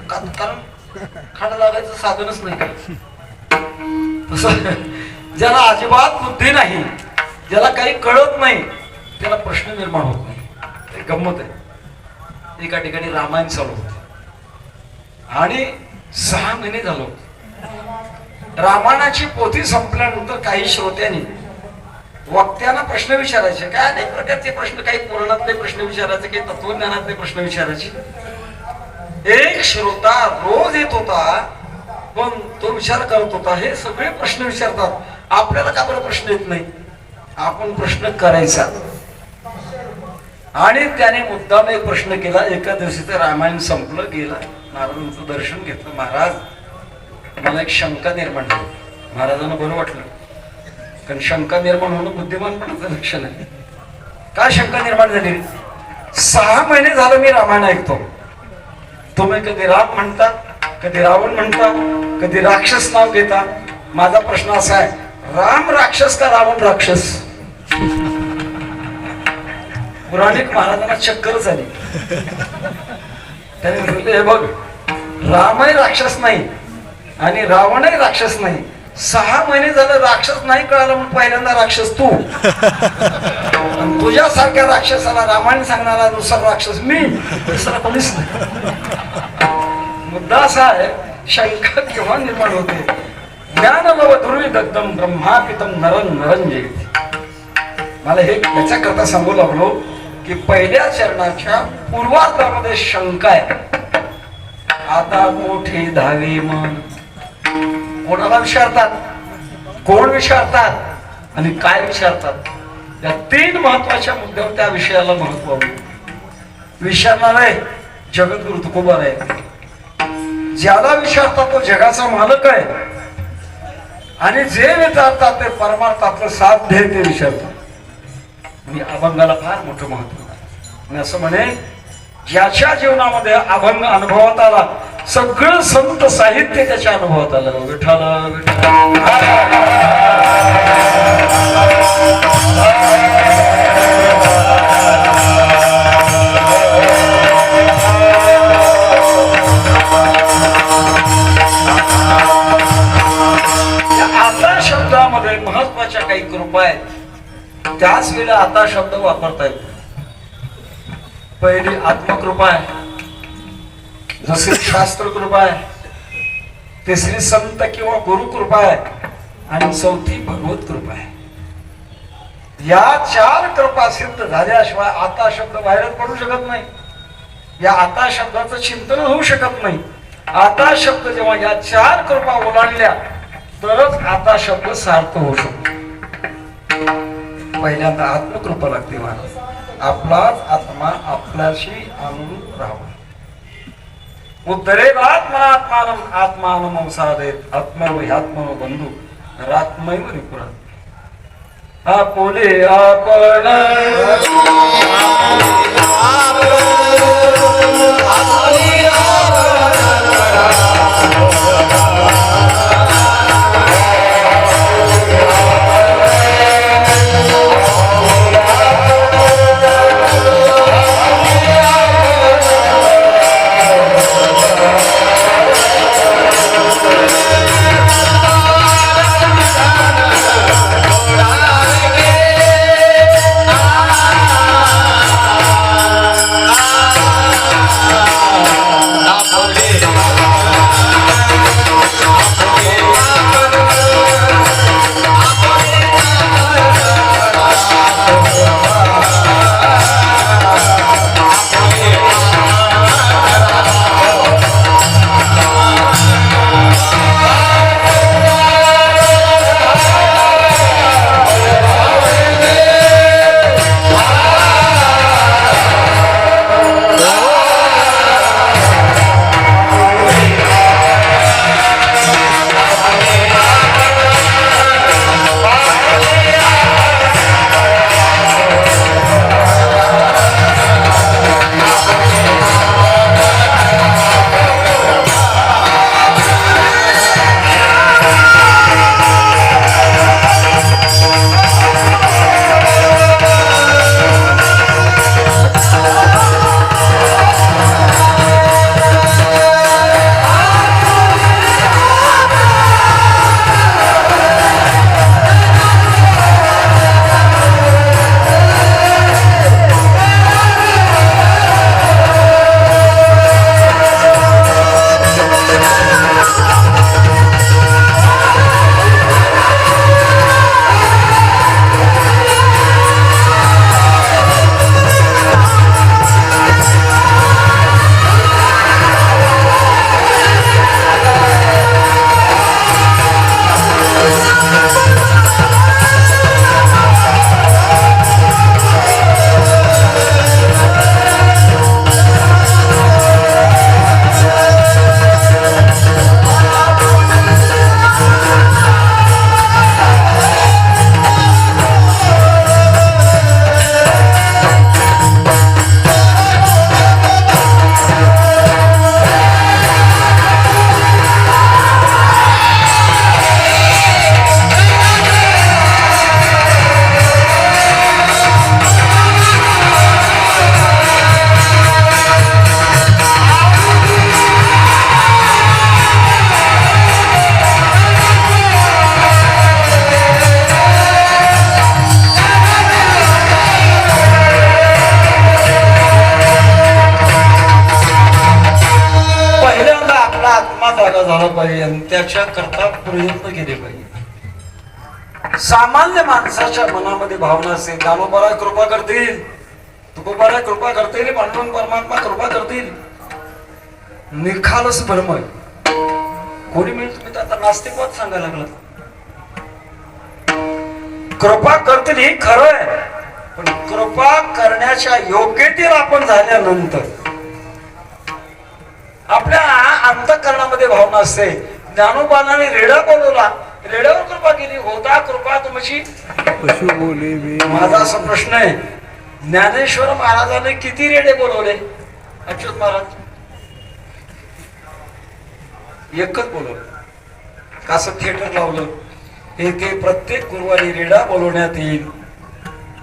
कारण खडा लागायचं साधनच नाही. ज्याला अजिबात बुद्धी नाही, ज्याला काही कळत नाही, त्याला प्रश्न निर्माण होत नाही. गंमत आहे. एका ठिकाणी रामायण चालू होते आणि 6 महिने झालो. रामायणाची पोथी संपल्यानंतर काही श्रोत्यांनी वक्त्यांना प्रश्न विचारायचे. काय अनेक प्रकारचे प्रश्न, काही पुराणातले प्रश्न विचारायचे, काही तत्वज्ञानातले प्रश्न विचारायचे. एक श्रोता रोज येत होता, पण तो विचार करत होता हे सगळे प्रश्न विचारतात, आपल्याला का बरं प्रश्न येत नाही? आपण प्रश्न करायचा. आणि त्याने मुद्दाम एक प्रश्न केला. एका दिवशीचं रामायण संपलं, गेला, महाराजांचं दर्शन घेतलं. महाराज, मला एक शंका निर्माण झाली. महाराजांना बरं वाटलं, कारण शंका निर्माण होणं बुद्धिमानपणाचं लक्षण आहे. काय शंका निर्माण झाली? 6 महिने झालं मी रामायण ऐकतो, तुम्ही कधी राम म्हणता, कधी रावण म्हणता, कधी राक्षस नाव घेता. माझा प्रश्न असा आहे, राम राक्षस का रावण राक्षस? पुराणिक महाराजांना चक्कर झाली. त्याने म्हटलं, हे बघ, रामही राक्षस नाही आणि रावणही राक्षस नाही. 6 महिने झालं राक्षस नाही कळालं, म्हणून पहिल्यांदा राक्षस तू, तुझ्यासारख्या राक्षसाला रामायण सांगणारा दुसरा राक्षस मी, दुसरा कोणीच नाही. मुद्दा असा आहे, शंका केव्हा निर्माण होते? ज्ञानलव दुर्विदग्धम ब्रह्मापितम नरं नरं जयती. मला हे याच्याकरता सांगू लागलो की पहिल्या चरणाच्या पूर्वार्धामध्ये शंका आहे. आता मोठे धावे मन. कोणाला विचारतात, कोण विचारतात आणि काय विचारतात? या 3 महत्वाच्या मुद्द्यावर त्या विषयाला महत्व. विचारणार आहे जगद्गुरु तुकोबा आहे. ज्याला विचारतात तो जगाचा मालक आहे आणि जे विचारतात ते परमार्थातलं साध्य ते विचारतात. मी अभंगाला फार मोठं महत्व आहे. मी असं म्हणे, ज्याच्या जीवनामध्ये अभंग अनुभवात आला, सगळं संत साहित्य त्याच्या अनुभवात आलं. विठ्ठल विठ्ठल. आता शब्दामध्ये महत्वाच्या काही कृपा आहेत, त्याच वेळेला आता शब्द वापरता येतो. पहिली आत्मकृपा आहे, दुसरी शास्त्र कृपा आहे, तिसरी संत किंवा गुरु कृपा आहे आणि चौथी भगवत कृपा आहे. या 4 कृपा सिद्ध झाल्याशिवाय आता शब्द बाहेर पडू शकत नाही. या आता शब्दाचं चिंतन होऊ शकत नाही. आता शब्द जेव्हा या 4 कृपा ओलांडल्या तरच आता शब्द सार्थ होऊ शकतो. पहिल्यांदा आत्मकृपा लागते. महाराज, आपलाच आत्मा आपल्याशी आणून राहावा. उद्धरेत आत्मात्मानम आत्मानम अवसादेत आत्मैव ह्यात्मनो बंधू रात्मैव रिपुरा आपुले आपण झाला पाहिजे आणि त्याच्या करता प्रयत्न केले पाहिजे. सामान्य माणसाच्या मनामध्ये भावना असेल, दानोबाला कृपा करतील, तुकोबाला कृपा करतील, पांडुरंग परमात्मा कृपा करतील, निखालस भ्रम आहे. कोणी मिळेल तुम्ही तर आता नास्तिकवाद सांगायला लागला. कृपा करतील ही खरं आहे, पण कृपा करण्याच्या योग्यतेला आपण झाल्यानंतर आपल्या अंतःकरणामध्ये भावना असते. ज्ञानोबाने रेडा बोलवला, रेड्यावर कृपा केली, होता कृपा तुमची पशु बोले. माझा असा प्रश्न आहे, ज्ञानेश्वर महाराजांनी किती रेडे बोलवले? अच्युत महाराज एकच बोलवलं. कसं थिएटर लावलं, एक प्रत्येक गुरुवारी रेडा बोलवण्यात येईल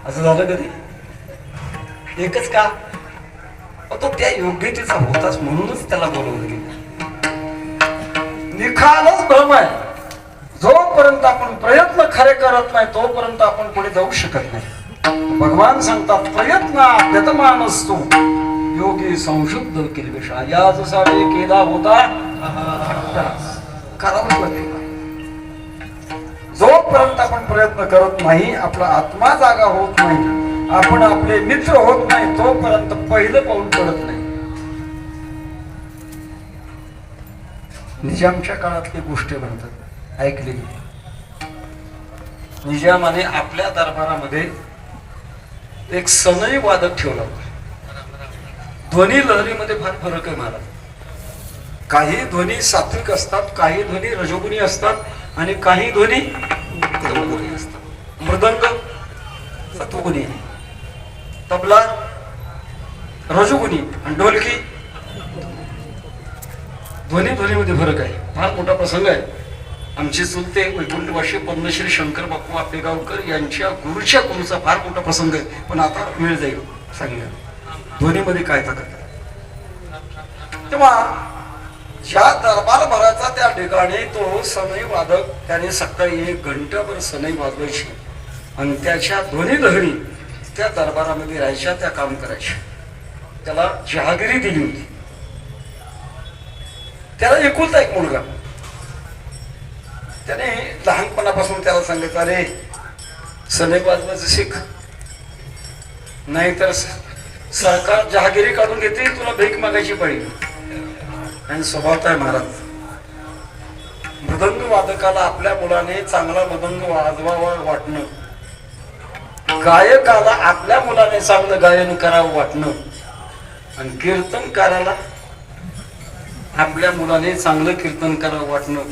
असं झालं कधी? एकच का? तो त्या योग्यतेचा होताच म्हणूनच त्याला बोलवलं गेलं. निखालच भ्रम आहे. जोपर्यंत आपण प्रयत्न खरे करत नाही तोपर्यंत आपण पुढे जाऊ शकत नाही. भगवान सांगतात, प्रयत्न आद्यतमान असतो योगी संशुद्ध किल्बिषा. याच साडे केला होता करावं लागेल. जोपर्यंत आपण प्रयत्न करत नाही, आपला आत्मा जागा होत नाही, आपण आपले मित्र होत नाही, तोपर्यंत पहिलं पाऊल पडत नाही. निजामच्या काळातली गोष्ट म्हणतात, ऐकलेली. निजामाने आपल्या दरबारामध्ये एक सनई वादक ठेवला होता. ध्वनी लहरीमध्ये फार फरक आहे महाराज. काही ध्वनी सात्विक असतात, काही ध्वनी रजोगुणी असतात आणि काही ध्वनी तमोगुणी असतात. मृदंग सत्वगुणी, तबला रजोगुणी आणि ढोलकी ध्वनीमध्ये फरक आहे. फार मोठा प्रसंग आहे. आमचे चुलते वैकुंठवासी पद्मश्री शंकर बापू आपेगावकर यांच्या गुरुच्या गुरुचा फार मोठा प्रसंग आहे. पण आता वेळ जाईल सांगण्या ध्वनीमध्ये काय ताकद आहे. तेव्हा ज्या दरबार भराचा त्या ठिकाणी तो सनई वादक त्याने सकाळी 1 घंटाभर सनई वाजवायची आणि त्याच्या ध्वनी लहरी त्या दरबारामध्ये राहायच्या, त्या काम करायच्या. त्याला जहागिरी दिली होती. त्याला एकुलता एक मुलगा. त्याने लहानपणापासून त्याला सांगितलं, अरे सनई वाजवायचं शिक, नाहीतर सरकार जहागिरी काढून घेते, तुला भीक मागायची पडेल. आणि स्वभावत आहे महाराज. मृदंग वादकाला आपल्या मुलाने चांगला मृदंग वाजवावा वाटणं, गायकाला आपल्या मुलाने चांगलं गायन करावं वाटणं आणि कीर्तनकाराला आपल्या मुलाने चांगलं कीर्तन करावं वाटणं.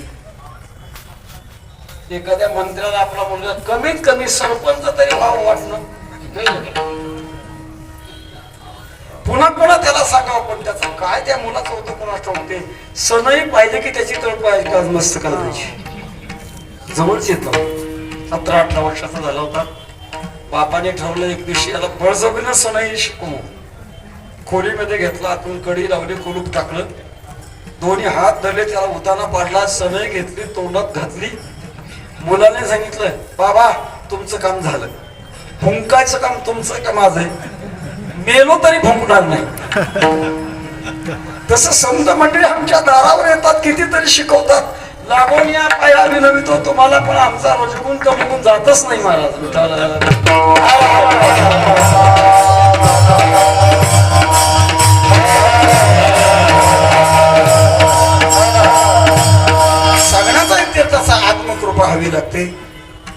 एखाद्या मंत्र्याला आपला मुलगा कमीत कमी सरपंच तरी व्हावं वाटणं, पुन्हा पुन्हा त्याला सांगावं. पण त्याचं काय त्या मुलाचं होतं कोणा ठोकते. सनई पाहिजे की त्याची तळपाय मस्त करायची. जवळच येत 17-18 वर्षाचा झाला होता. बापाने ठरवलं एक दिवशी याला बळजबरीनं सनई शिकवू. खोलीमध्ये घेतला, आतून कडी लावली, कुलूप टाकलं, दोन्ही हात धरले, त्याला उताना पाडला, सनई घेतली, तोंडात घातली. मुलाने सांगितलं, बाबा तुमचं काम झालं, फुंकायचं काम तुमचं का माझं आहे, मेलो तरी फुंकणार नाही. तसं संत मंडळी आमच्या दारावर येतात, कितीतरी शिकवतात, लागून या पाया विनवितो तुम्हाला, पण आमचा रजगुण कमी जातच नाही महाराज. सगळ्याचा इथे तसा आत्मकृपा हवी लागते,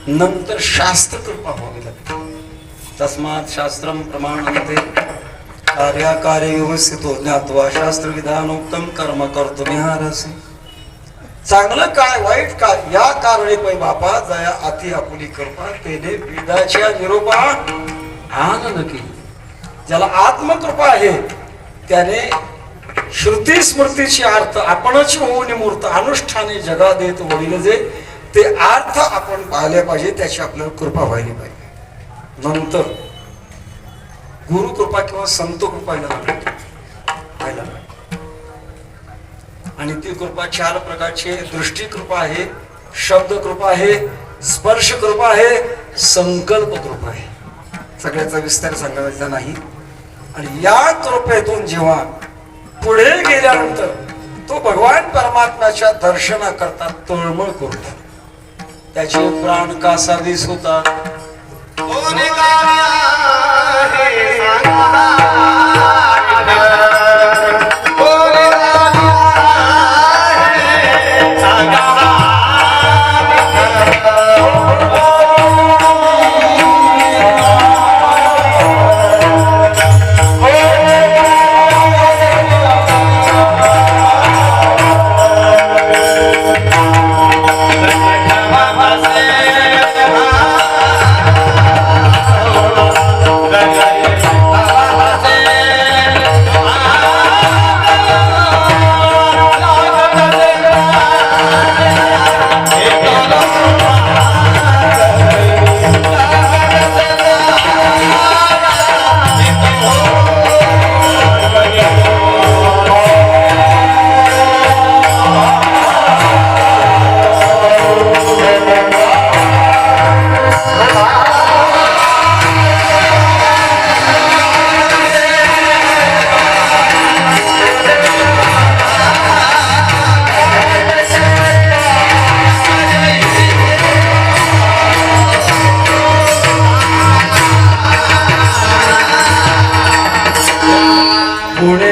नंतर शास्त्र कृपा व्हावी लागते. तस्मात् शास्त्रम प्रमाणन्ते कार्याकार्ये व्यवस्थितो ज्ञात्वा शास्त्र विधानोक्तम कर्म कर्तुमिहारसि. चांगलं काय वाईट काय या कारणे पै बापा जया अति आपुली कृपा तेने वेदाच्या निरूपा आनंद की. ज्याला आत्मकृपा आहे त्याने श्रुती स्मृतीचे अर्थ आपणच होऊन मूर्त अनुष्ठाने जगा देत वडील जे ते अर्थ आपण पाहिले पाहिजे, त्याची आपल्याला कृपा व्हायला पाहिजे. नंतर गुरु कृपा किंवा संत कृपा व्हायला आणि ती कृपा 4 प्रकारची. दृष्टी कृपा आहे, शब्द कृपा आहे, स्पर्श कृपा आहे, संकल्प कृपा आहे. सगळ्याचा विस्तार सांगायचा नाही. आणि या कृपेतून जेव्हा पुढे गेल्यानंतर तो भगवान परमात्म्याच्या दर्शनाकरता तळमळ करतो, त्याचे प्राण कासावीस होतात.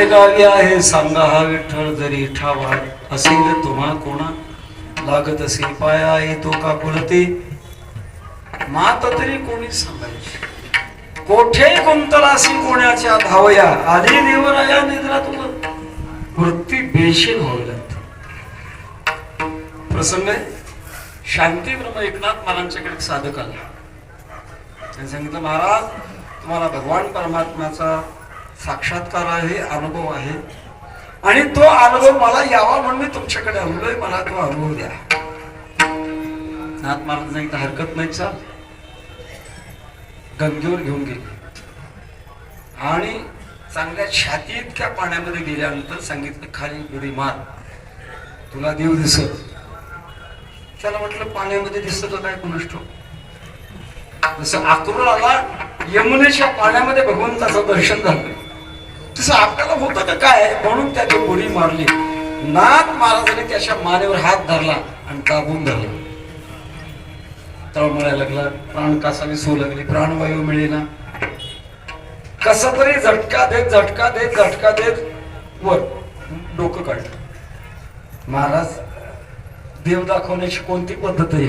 गावी आहे सांगा हा विठ्ठल जरी ठावा असेल तुम्हा कोणा लागत असेल पाया येतो का कुलते मात तरी कोणी सांगायची कोठे गुंतलासी कोणाच्या धावया आधी देवराया निद्रा तुला वृत्ती बेशील व्हावी लागते. प्रसंग आहे, शांती ब्रह्म एकनाथ महाराजांच्याकडे एक साधक आला. त्यांनी सांगितलं, महाराज तुम्हाला भगवान परमात्म्याचा साक्षात्कार आहे, अनुभव आहे, आणि तो अनुभव मला यावा म्हणून मी तुमच्याकडे आलोय, मला तो अनुभव द्या. नाथ महाराज सांगितलं, हरकत नाही, चाल. गंगेवर घेऊन गेले आणि चांगल्या छाती इतक्या पाण्यामध्ये गेल्यानंतर सांगितलं, खाली बुडी मार, तुला देव दिसत. त्याला म्हटलं, पाण्यामध्ये दिसत काय कुणाष्ट? जसं आक्रोळ आला यमुनेच्या पाण्यामध्ये भगवंताचं दर्शन झालं, तसं आपल्याला होतं का काय, म्हणून त्याची बुडी मारली. नाथ महाराजांनी त्याच्या मानेवर हात धरला आणि दाबून धरला. तळमळायला लागला, प्राण कासावी सू लागली, प्राणवायू मिळेना. कसा तरी झटका देत वर डोकं काढलं. महाराज, देव दाखवण्याची कोणती पद्धत आहे?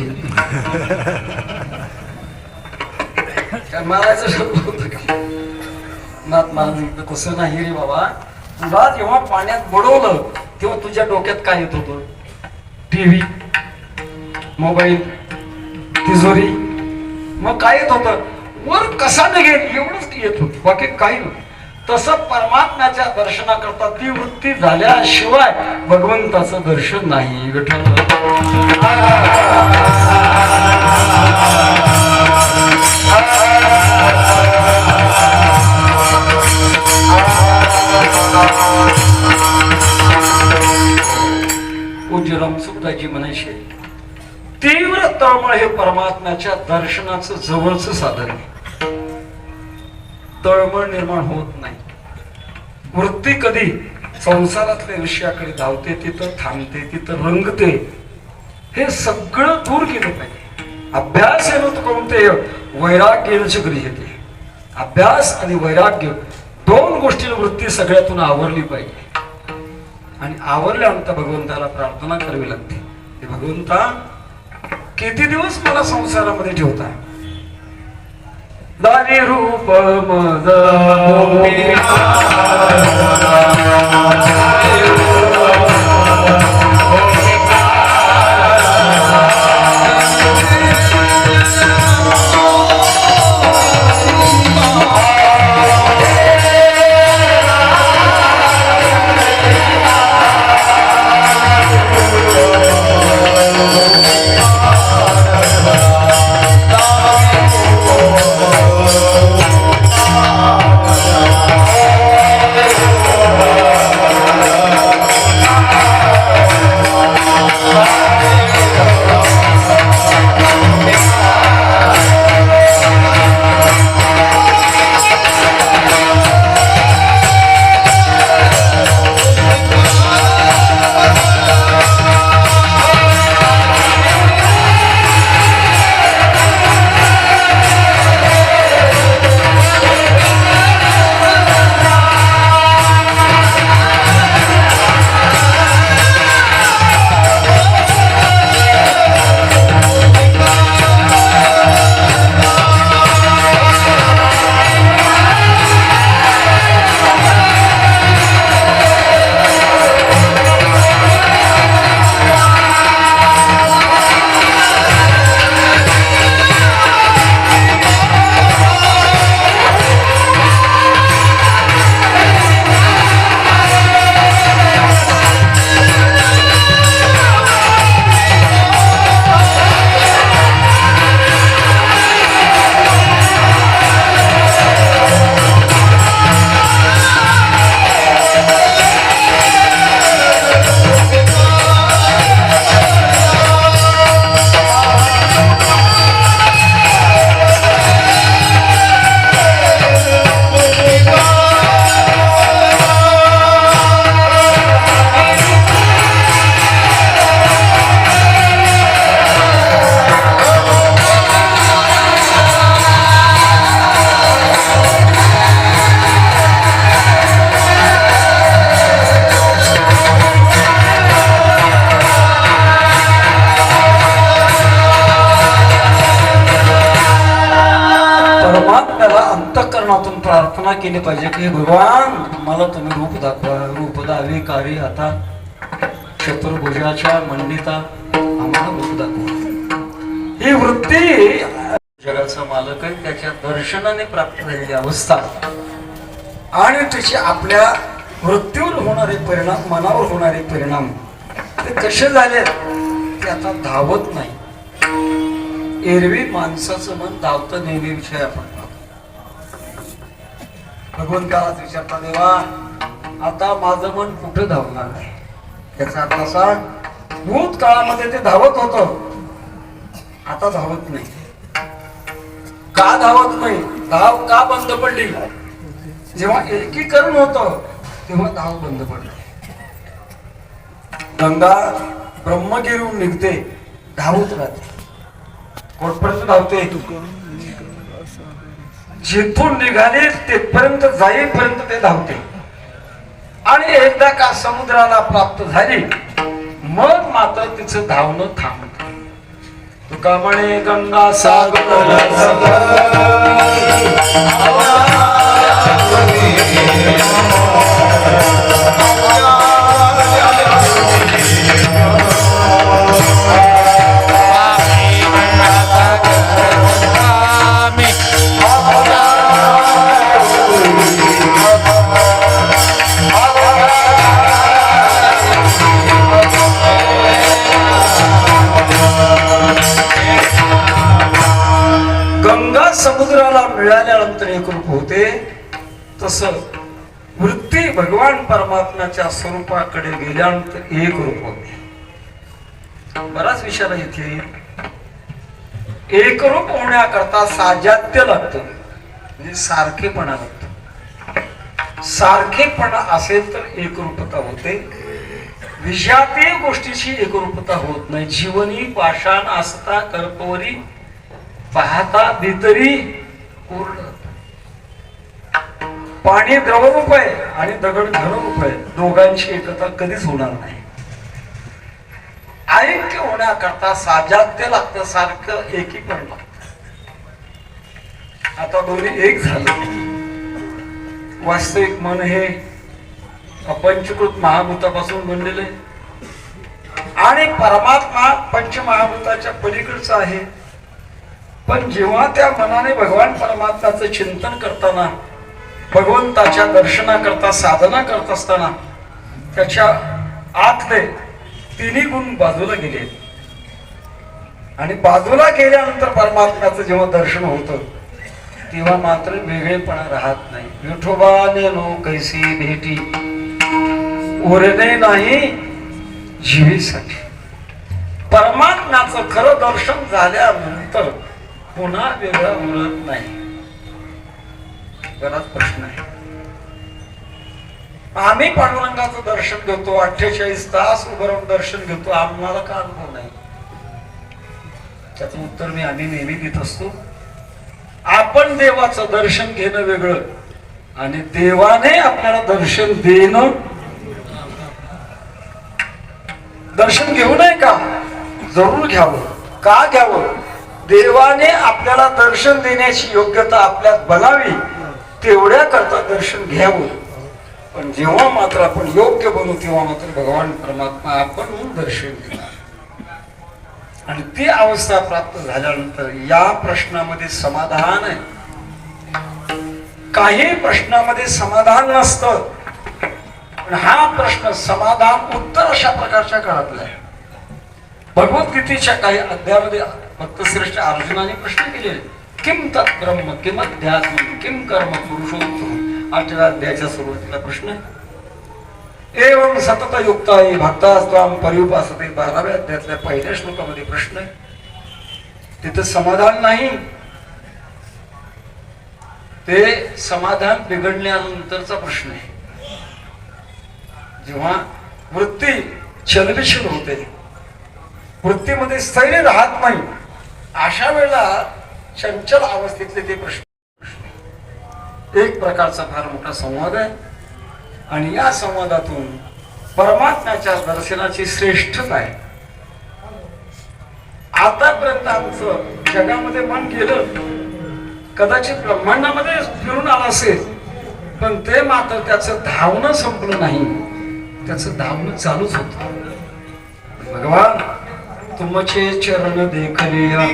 काय मारायचं शब्द होतं का? नाथ महाराज, तसं नाही रे बाबा, तुला जेव्हा पाण्यात बुडवलं तेव्हा तुझ्या डोक्यात काय येत होतं? टीव्ही, मोबाईल, तिजोरी, मग काय येत होतं? वर कसा निघेल एवढंच येत होत, बाकी काही नव्हतं. तसं परमात्म्याच्या दर्शनाकरता ती वृत्ती झाल्याशिवाय भगवंताचं दर्शन नाही. विठ्ठल पूज्य रामसुखदासजी म्हणायचे, तीव्र तळमळ हे परमात्म्याच्या दर्शनाचं जवळचं साधन आहे. तळमळ निर्माण होत नाही. वृत्ती कधी संसारातल्या विषयाकडे धावते, तिथं थांबते, तिथं रंगते. हे सगळं दूर केलं पाहिजे. अभ्यास कोणते वैराग्याची गृह्यते. अभ्यास आणि वैराग्य दोन गोष्टी वृत्ती सगळ्यातून आवरली पाहिजे. आणि आवरल्यानंतर भगवंताला प्रार्थना करावी लागते, भगवंता किती दिवस मला संसारामध्ये ठेवता? दानी रूप मद त्याला अंतःकरणातून प्रार्थना केली पाहिजे की भगवान मला तुम्ही रूप दाखवा, रूप दावे कार्य आता चतुर्भुजाच्या मंडिता आम्हाला रूप दाखवा. ही वृत्ती जगाचा मालक आहे, त्याच्या दर्शनाने प्राप्त झालेली अवस्था आणि त्याचे आपल्या वृत्तीवर होणारे परिणाम, मनावर होणारे परिणाम ते कसे झाले ते आता धावत नाही. एरवी माणसाचं मन धावतं नेहमी विषय आपण भगवंतालाच विचारता, देवा आता माझं मन कुठे धावणार आहे. याचा अर्थ असा, भूतकाळामध्ये ते धावत होतं, आता धावत नाही. का धावत नाही? धाव का बंद पडली? जेव्हा एकीकरण होतं तेव्हा धाव बंद पडली. गंगा ब्रह्मगिरीहून निघते, धावत राहते. कोठपर्यंत धावते? जिथून निघाले तेथपर्यंत जाईपर्यंत ते धावते. आणि एकदा का समुद्राला प्राप्त झाली मग मात्र तिचं धावणं थांबत. तुका म्हणे गंगा सागर समुद्राला मिळाल्यानंतर एक रूप होते, तसं वृत्ती भगवान परमात्म्याच्या स्वरूपाकडे गेल्यानंतर एक रूप होते. बराच विषयाला इथे एक रूप होण्याकरता साजात्य लागतं, म्हणजे सारखेपणा लागतो. सारखेपणा असेल तर एकरूपता होते. विषयातील गोष्टीची एकरूपता होत नाही. जीवनी पाषाण असता कर्पवरी पाहता भितरी पूर्ण. पाणी द्रवरूप आहे आणि दगड घनरूप आहे. दोघांची एकता कधीच होणार नाही. ऐक्य होण्याकरता साजात्य लागतं, सारखं एकीकरण लागतं. आता दोन्ही एक झालं. वास्तविक मन हे अपंचकृत महाभूतापासून बनलेले आणि परमात्मा पंचमहाभूताच्या पलीकडचा आहे. पण जेव्हा त्या मनाने भगवान परमात्म्याचं चिंतन करताना, भगवंताच्या दर्शनाकरता साधना करत असताना त्याच्या आतले तिन्ही गुण बाजूला गेले आणि बाजूला गेल्यानंतर परमात्म्याचं जेव्हा दर्शन होतं तेव्हा मात्र वेगळेपणा राहत नाही. विठोबाने नो कैसी भेटी उरणे नाही जीवीसाठी. परमात्म्याचं खरं दर्शन झाल्यानंतर पुन्हा वेगळा उरत नाही. बराच प्रश्न आहे. आम्ही पांडुरंगाचं दर्शन घेतो, 48 तास उभं राहून दर्शन घेतो, आम्हाला का अनुभव नाही? त्याचं उत्तर मी आम्ही नेहमी देत असतो. आपण देवाचं दर्शन घेणं वेगळं आणि देवाने आपल्याला दर्शन देणं. दर्शन घेऊ नये का? जरूर घ्यावं. का घ्यावं? देवाने आपल्याला दर्शन देण्याची योग्यता आपल्यात बनावी, तेवढ्या करता दर्शन घ्यावं. पण जेव्हा मात्र आपण योग्य बनू तेव्हा मात्र भगवान परमात्मा आपण दर्शन देणार. आणि ती अवस्था प्राप्त झाल्यानंतर या प्रश्नामध्ये समाधान आहे. काही प्रश्नामध्ये समाधान नसतं, पण हा प्रश्न समाधान उत्तर अशा प्रकारच्या काळातला आहे. भगवद्गीतेच्या काही अध्यायामध्ये भक्तश्रेष्ठ अर्जुनाने प्रश्न केले, किम तत् ब्रह्म किम अध्यात्म किम कर्म पुरुषोत्तम. 8व्या अध्यायाच्या सुरुवातीला प्रश्न आहे. एवं सतत युक्ता भक्तास्त्वाम पर्युपासते. 12व्या अध्यायातल्या पहिल्या श्लोकामध्ये प्रश्न आहे. तिथं समाधान नाही. ते समाधान बिघडल्यानंतरचा प्रश्न आहे. जेव्हा वृत्ती चलबिचल होते, वृत्तीमध्ये स्थैर्य राहत नाही, अशा वेळेला चंचल अवस्थेतले ते प्रश्न. एक प्रकारचा फार मोठा संवाद आहे आणि या संवादातून परमात्म्याच्या दर्शनाची श्रेष्ठता आहे. आतापर्यंत आमचं जगामध्ये मन गेलं कदाचित ब्रह्मांडामध्ये फिरून आला असेल, पण ते मात्र त्याचं धावणं संपलं नाही, त्याचं धावणं चालूच होतं. भगवान तुमचे चरण देखलिया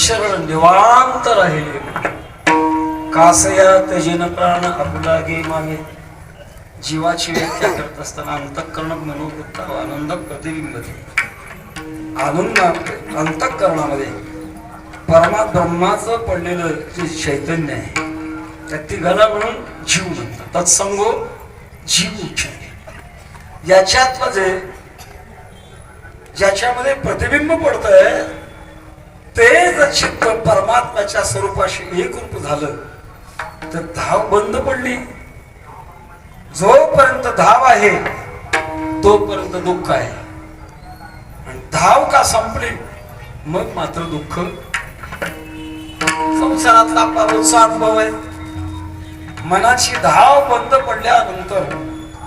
शरण निवांत राहिले. कासया तेजिन प्राण आपुला गे मागे. जीवाची व्याख्या करत असताना अंतःकरण मनोवृत्त आनंद प्रतिबिंबते. आनंद अंतःकरणामध्ये परमाब्रह्माचं पडलेलं जे चैतन्य आहे त्यात ती गला म्हणून जीव म्हणतात. तत्संगो जीव उच्चारे. याच्यातलं जे ज्याच्यामध्ये प्रतिबिंब पडतंय ते जर चित्त परमात्म्याच्या स्वरूपाशी एकरूप झालं तर धाव बंद पडली. जोपर्यंत धाव आहे तोपर्यंत दुःख आहे, आणि धाव का संपली मग मात्र दुःख. संसारातला आपला रोजचा अनुभव आहे. मनाची धाव बंद पडल्यानंतर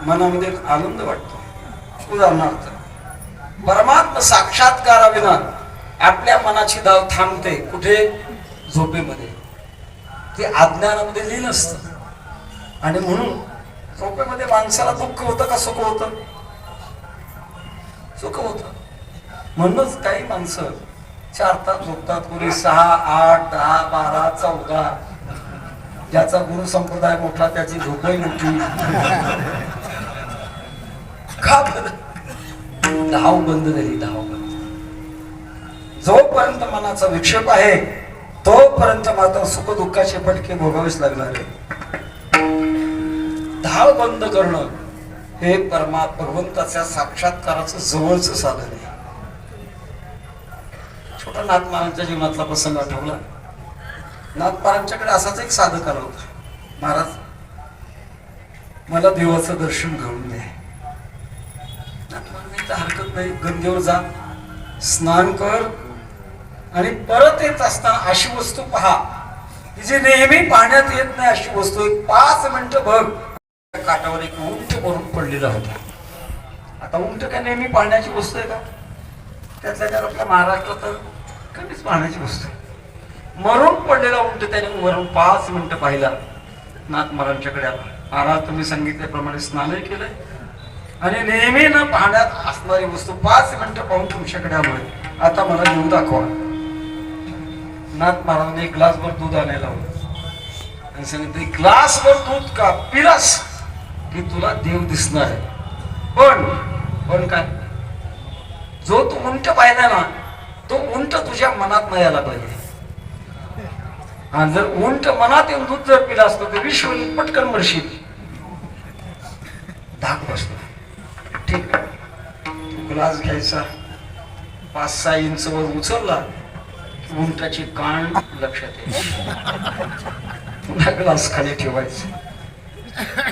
मनामध्ये आनंद वाटतो. उदाहरणार्थ परमात्मा साक्षात्काराविना आपल्या मनाची धाव थांबते कुठे? झोपेमध्ये. ते अज्ञानामध्ये लीन असतं, आणि म्हणून झोपेमध्ये माणसाला दुःख होतं का सुख होतं? सुख होतं. म्हणूनच काही माणसं 4 तास झोपतात, कोणी 6, 8, 10, 12, 14. ज्याचा गुरु संप्रदाय मोठा त्याची झोपही मोठी. का बरं? धाव बंद झाली. धाव बंद. जोपर्यंत मनाचा विक्षेप आहे तोपर्यंत मात्र सुख दुःखाचे फटके भोगावेच लागणार आहे. धाव बंद करणं हे भगवंताच्या साक्षात्काराचं जवळचं साधन आहे. छोटा नाथ महाराजांच्या जीवनातला प्रसंग आठवला. नाथ महाराजांच्याकडे असाच एक साधक आला होता. महाराज मला देवाचं दर्शन घडवून द्या. नाथ महाराज हरकत नाही, गंगेवर जा, स्नान कर, आणि परत येत असताना अशी वस्तू पहा की जी नेहमी पाण्यात येत नाही. अशी वस्तू 5 मिनिटं बघ. काठावर एक उंट भरून पडलेला होता. आता उंट काय नेहमी पाण्याची वस्तू आहे का? त्यातल्या आपल्या महाराष्ट्रात तर कधीच पाण्याची वस्तू आहे. मरून पडलेला उंट त्याने वरून 5 मिनिटं पाहिला. नाथ महाराजांच्याकडे आला. महाराज तुम्ही सांगितल्याप्रमाणे स्नानही केलंय, आणि नेहमी न पाण्यात असणारी वस्तू 5 मिनिटं पाहून तुमच्याकडे आलोय, आता मला देऊ दाखवा. नाथ महाराजांनी एक ग्लासभर दूध आणायला होतं आणि सांगितलं ग्लासभर दूध का पिलास की तुला देव दिसणार आहे. पण काय? जो तू उंट पाहिला ना तो उंट तुझ्या मनात नाही आला पाहिजे. आणि जर उंट मनात येऊन दूध जर पिला असतो तर विश्व पटकन मरशील. धाक बसतो. ठीक, ग्लास घ्यायचा, 5-6 इंच वर उचलला, उंटाची कान लक्षात येईल. पुन्हा ग्लास खाली ठेवायचं.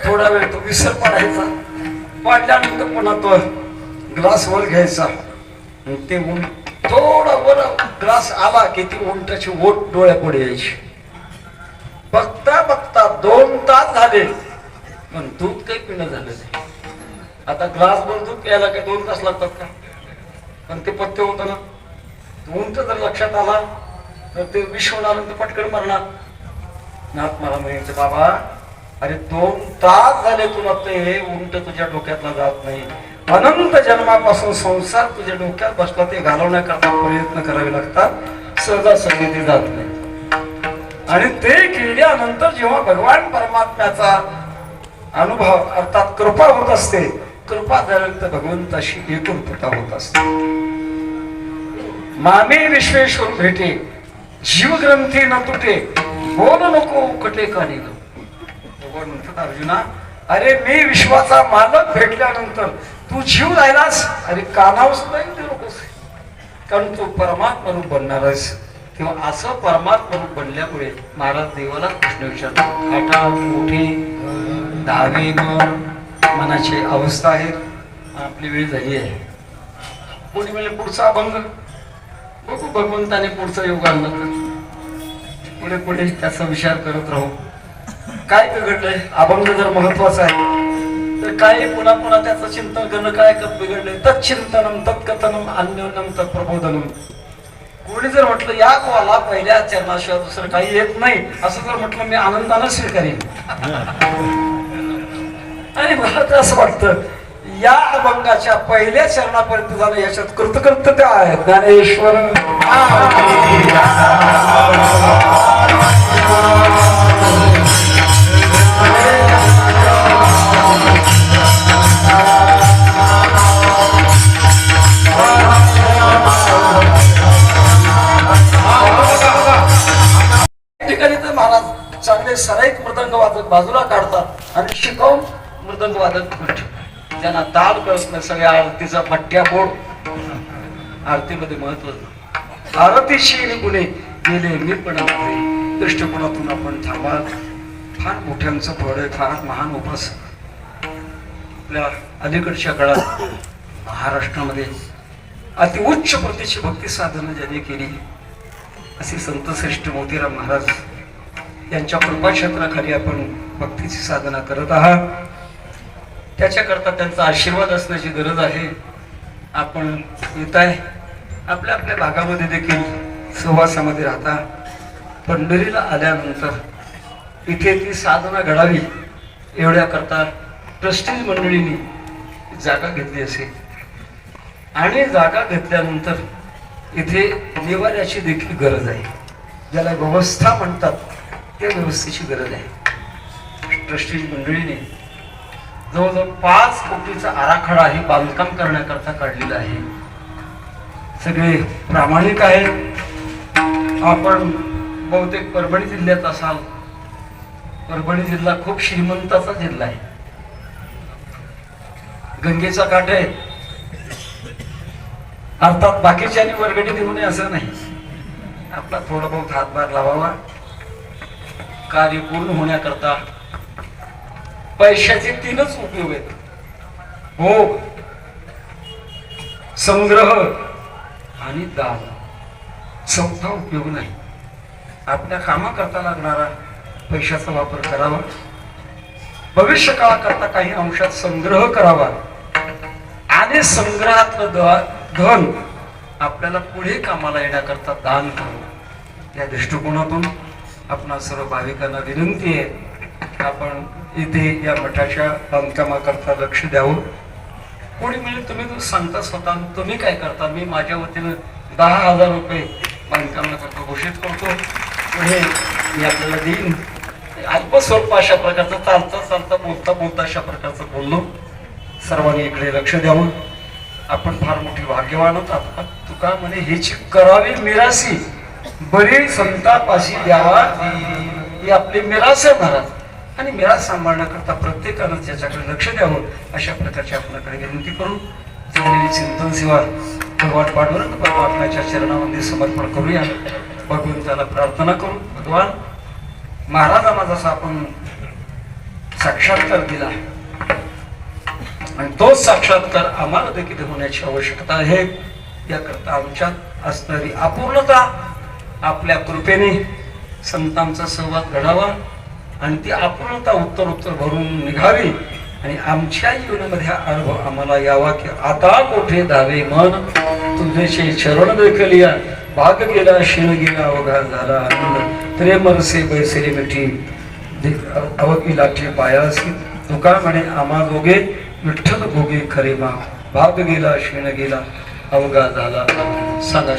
थोडा वेळ तो विसर पडायचा, पडल्यानंतर पुन्हा तो ग्लास वर घ्यायचा, ते थोडा वर ग्लास आला की ती उंटाची ओट डोळ्यापुढे यायची. बघता बघता 2 तास झाले पण दूध काही पिणं झालं नाही. आता ग्लास भर दूध प्यायला काय 2 तास लागतात का? पण ते पथ्य होतं ना. उंट जर लक्षात आला तर ते विश्व आलं तर पटकन मरणार. नाथ मला म्हणायचं, बाबा अरे 2 तास झाले तुला ते उंट तुझ्या डोक्यातला जात नाही. अनंत जन्मापासून संसार तुझ्या डोक्यात बसला, ते घालवण्याकरता प्रयत्न करावे लागतात, सहजासहजी ते जात नाही. आणि ते केल्यानंतर जेव्हा भगवान परमात्म्याचा अनुभव अर्थात कृपा होत असते, कृपा झाल्यानंतर भगवंताशी एकरूपता होत असते. मामे विश्वेश्वर भेटे, जीव ग्रंथी न तुटे, बोल नको कटे कानी लो. भगवान म्हणतात अर्जुना, अरे मी विश्वाचा मालक भेटल्यानंतर तू जीव राहिलास, अरे कानावस नाही ते नकोस, कारण तू परमात्मा रूप बनणार आहेस. किंवा असं परमात्मा रूप बनल्यामुळे महाराज देवाला प्रश्न विचारतात, आठा मोठी 10वी मनाची अवस्था आहे, आपली वेळ झाली आहे. कोणी म्हणजे पुढचा अभंग बघू, भगवंताने पुढचा योग आणला तर पुढे पुढे त्याचा विचार करत राहू. काय बिघडलंय? अभंग जर महत्वाचा आहे तर काय पुन्हा पुन्हा त्याचं चिंतन करणं काय बिघडलंय? तत्चिंतनम तत्कथनम अन्योन्यम तत्प्रबोधनम. कोणी जर म्हटलं या कोला पहिल्या चरणाशिवाय दुसरं काही येत नाही असं जर म्हटलं, मी आनंदानं स्वीकारेन. आणि मला तर असं वाटतं या अभंगाच्या पहिल्या चरणापर्यंत जाणं याच्यात कृतकृत्यता आहे. ज्ञानेश्वर ठिकाणी तर महाराज चांगले सराईत मृदंग वादक बाजूला काढतात आणि शिकवून मृदंग वादक त्यांना ताल कळत नाही. सगळ्या आरतीचा पट्ट्या बोड. आरतीमध्ये महत्व आरतीशी गुन्हे गेले निर्पणामध्ये दृष्टिकोनातून आपण थांबा. फार मोठ्यांचं फळ आहे, फार महान उपास. आपल्या अलीकडच्या काळात महाराष्ट्रामध्ये अतिउच्च प्रतीची भक्ती साधना ज्यांनी केली असे संतश्रेष्ठ मोतीराम महाराज यांच्या कृपाक्षेत्राखाली आपण भक्तीची साधना करत आहात. त्याच्याकरता त्यांचा आशीर्वाद असण्याची गरज आहे. आपण येत आहे आपल्या आपल्या भागामध्ये देखील सहवासामध्ये राहता. पंढरीला आल्यानंतर इथे ती साधना घडावी एवढ्या करता ट्रस्टीज मंडळींनी जागा घेतली असेल आणि जागा घेतल्यानंतर इथे निवाऱ्याची देखील गरज आहे. ज्याला व्यवस्था म्हणतात त्या व्यवस्थेची गरज आहे. ट्रस्टीज मंडळीने जवळजवळ 5 कोटीचा आराखडा हे बांधकाम करण्याकरता काढलेला आहे. सगळे प्रामाणिक आहेत. आपण बहुतेक परभणी जिल्ह्यात असाल. परभणी जिल्हा खूप श्रीमंताचा जिल्हा आहे. गंगेचा काठ आहे. अर्थात बाकीच्यांनी वर्गणी देऊ नये असं नाही. आपला थोडा बहुत हातभार लावावा. कार्य पूर्ण होण्याकरता पैशाचे 3च उपयोग आहेत: भोग, संग्रह आणि दान. 4था उपयोग नाही. आपल्या कामाकरता लागणारा पैशाचा वापर करावा. भविष्य काळाकरता काही अंशात संग्रह करावा आणि संग्रहातलं धन आपल्याला पुढे कामाला येण्याकरता दान करावं. या दृष्टिकोनातून आपणा सर्व भाविकांना विनंती आहे, आपण इथे या मठाच्या बांधकामाकरता लक्ष द्यावं. कोणी म्हणजे तुम्ही तो सांगता स्वतः तुम्ही काय करता? मी माझ्या वतीनं 10,000 रुपये बांधकामाकरता घोषित करतो. पुढे मी आपल्याला देईन. अल्प स्वल्प अशा प्रकारचं चालता बोलता अशा प्रकारचं बोललो. सर्वांनी इकडे लक्ष द्यावं. आपण फार मोठी भाग्यवान होतात. तुका म्हणे हेची करावी मिरासी, बरी संतापाशी द्यावा. ही आपली मिरास आहे महाराज. आणि मिरास सांभाळण्याकरता प्रत्येकानं त्याच्याकडे लक्ष द्यावं अशा प्रकारची आपल्याकडे विनंती करून झालेली चिंतन सेवा भगवान पांडुरंग परमात्म्याच्या चरणामध्ये समर्पण करूया. भगवंताला प्रार्थना करू, भगवान महाराजांना जसं आपण साक्षात्कार दिला आणि तोच साक्षात्कार आम्हाला देखील होण्याची आवश्यकता आहे. याकरता आमच्यात असणारी अपूर्णता आपल्या कृपेने संतांचा सहवास घडावा आणि ती अपूर्णता उत्तर भरून निघावी आणि आमच्या जीवनामध्ये हा अनुभव आम्हाला यावा की आता कोठे धावे मन तुझे चरण देखलिया भाग गेला क्षीण गेला अवघा झाला आनंद त्रेमरसे बैसले मिठी अवकी लाठी पायासी तुका म्हणे आम्हा दोघे विठ्ठल भोगे खरे मा भाग गेला क्षीण गेला अवघा झाला सांगा.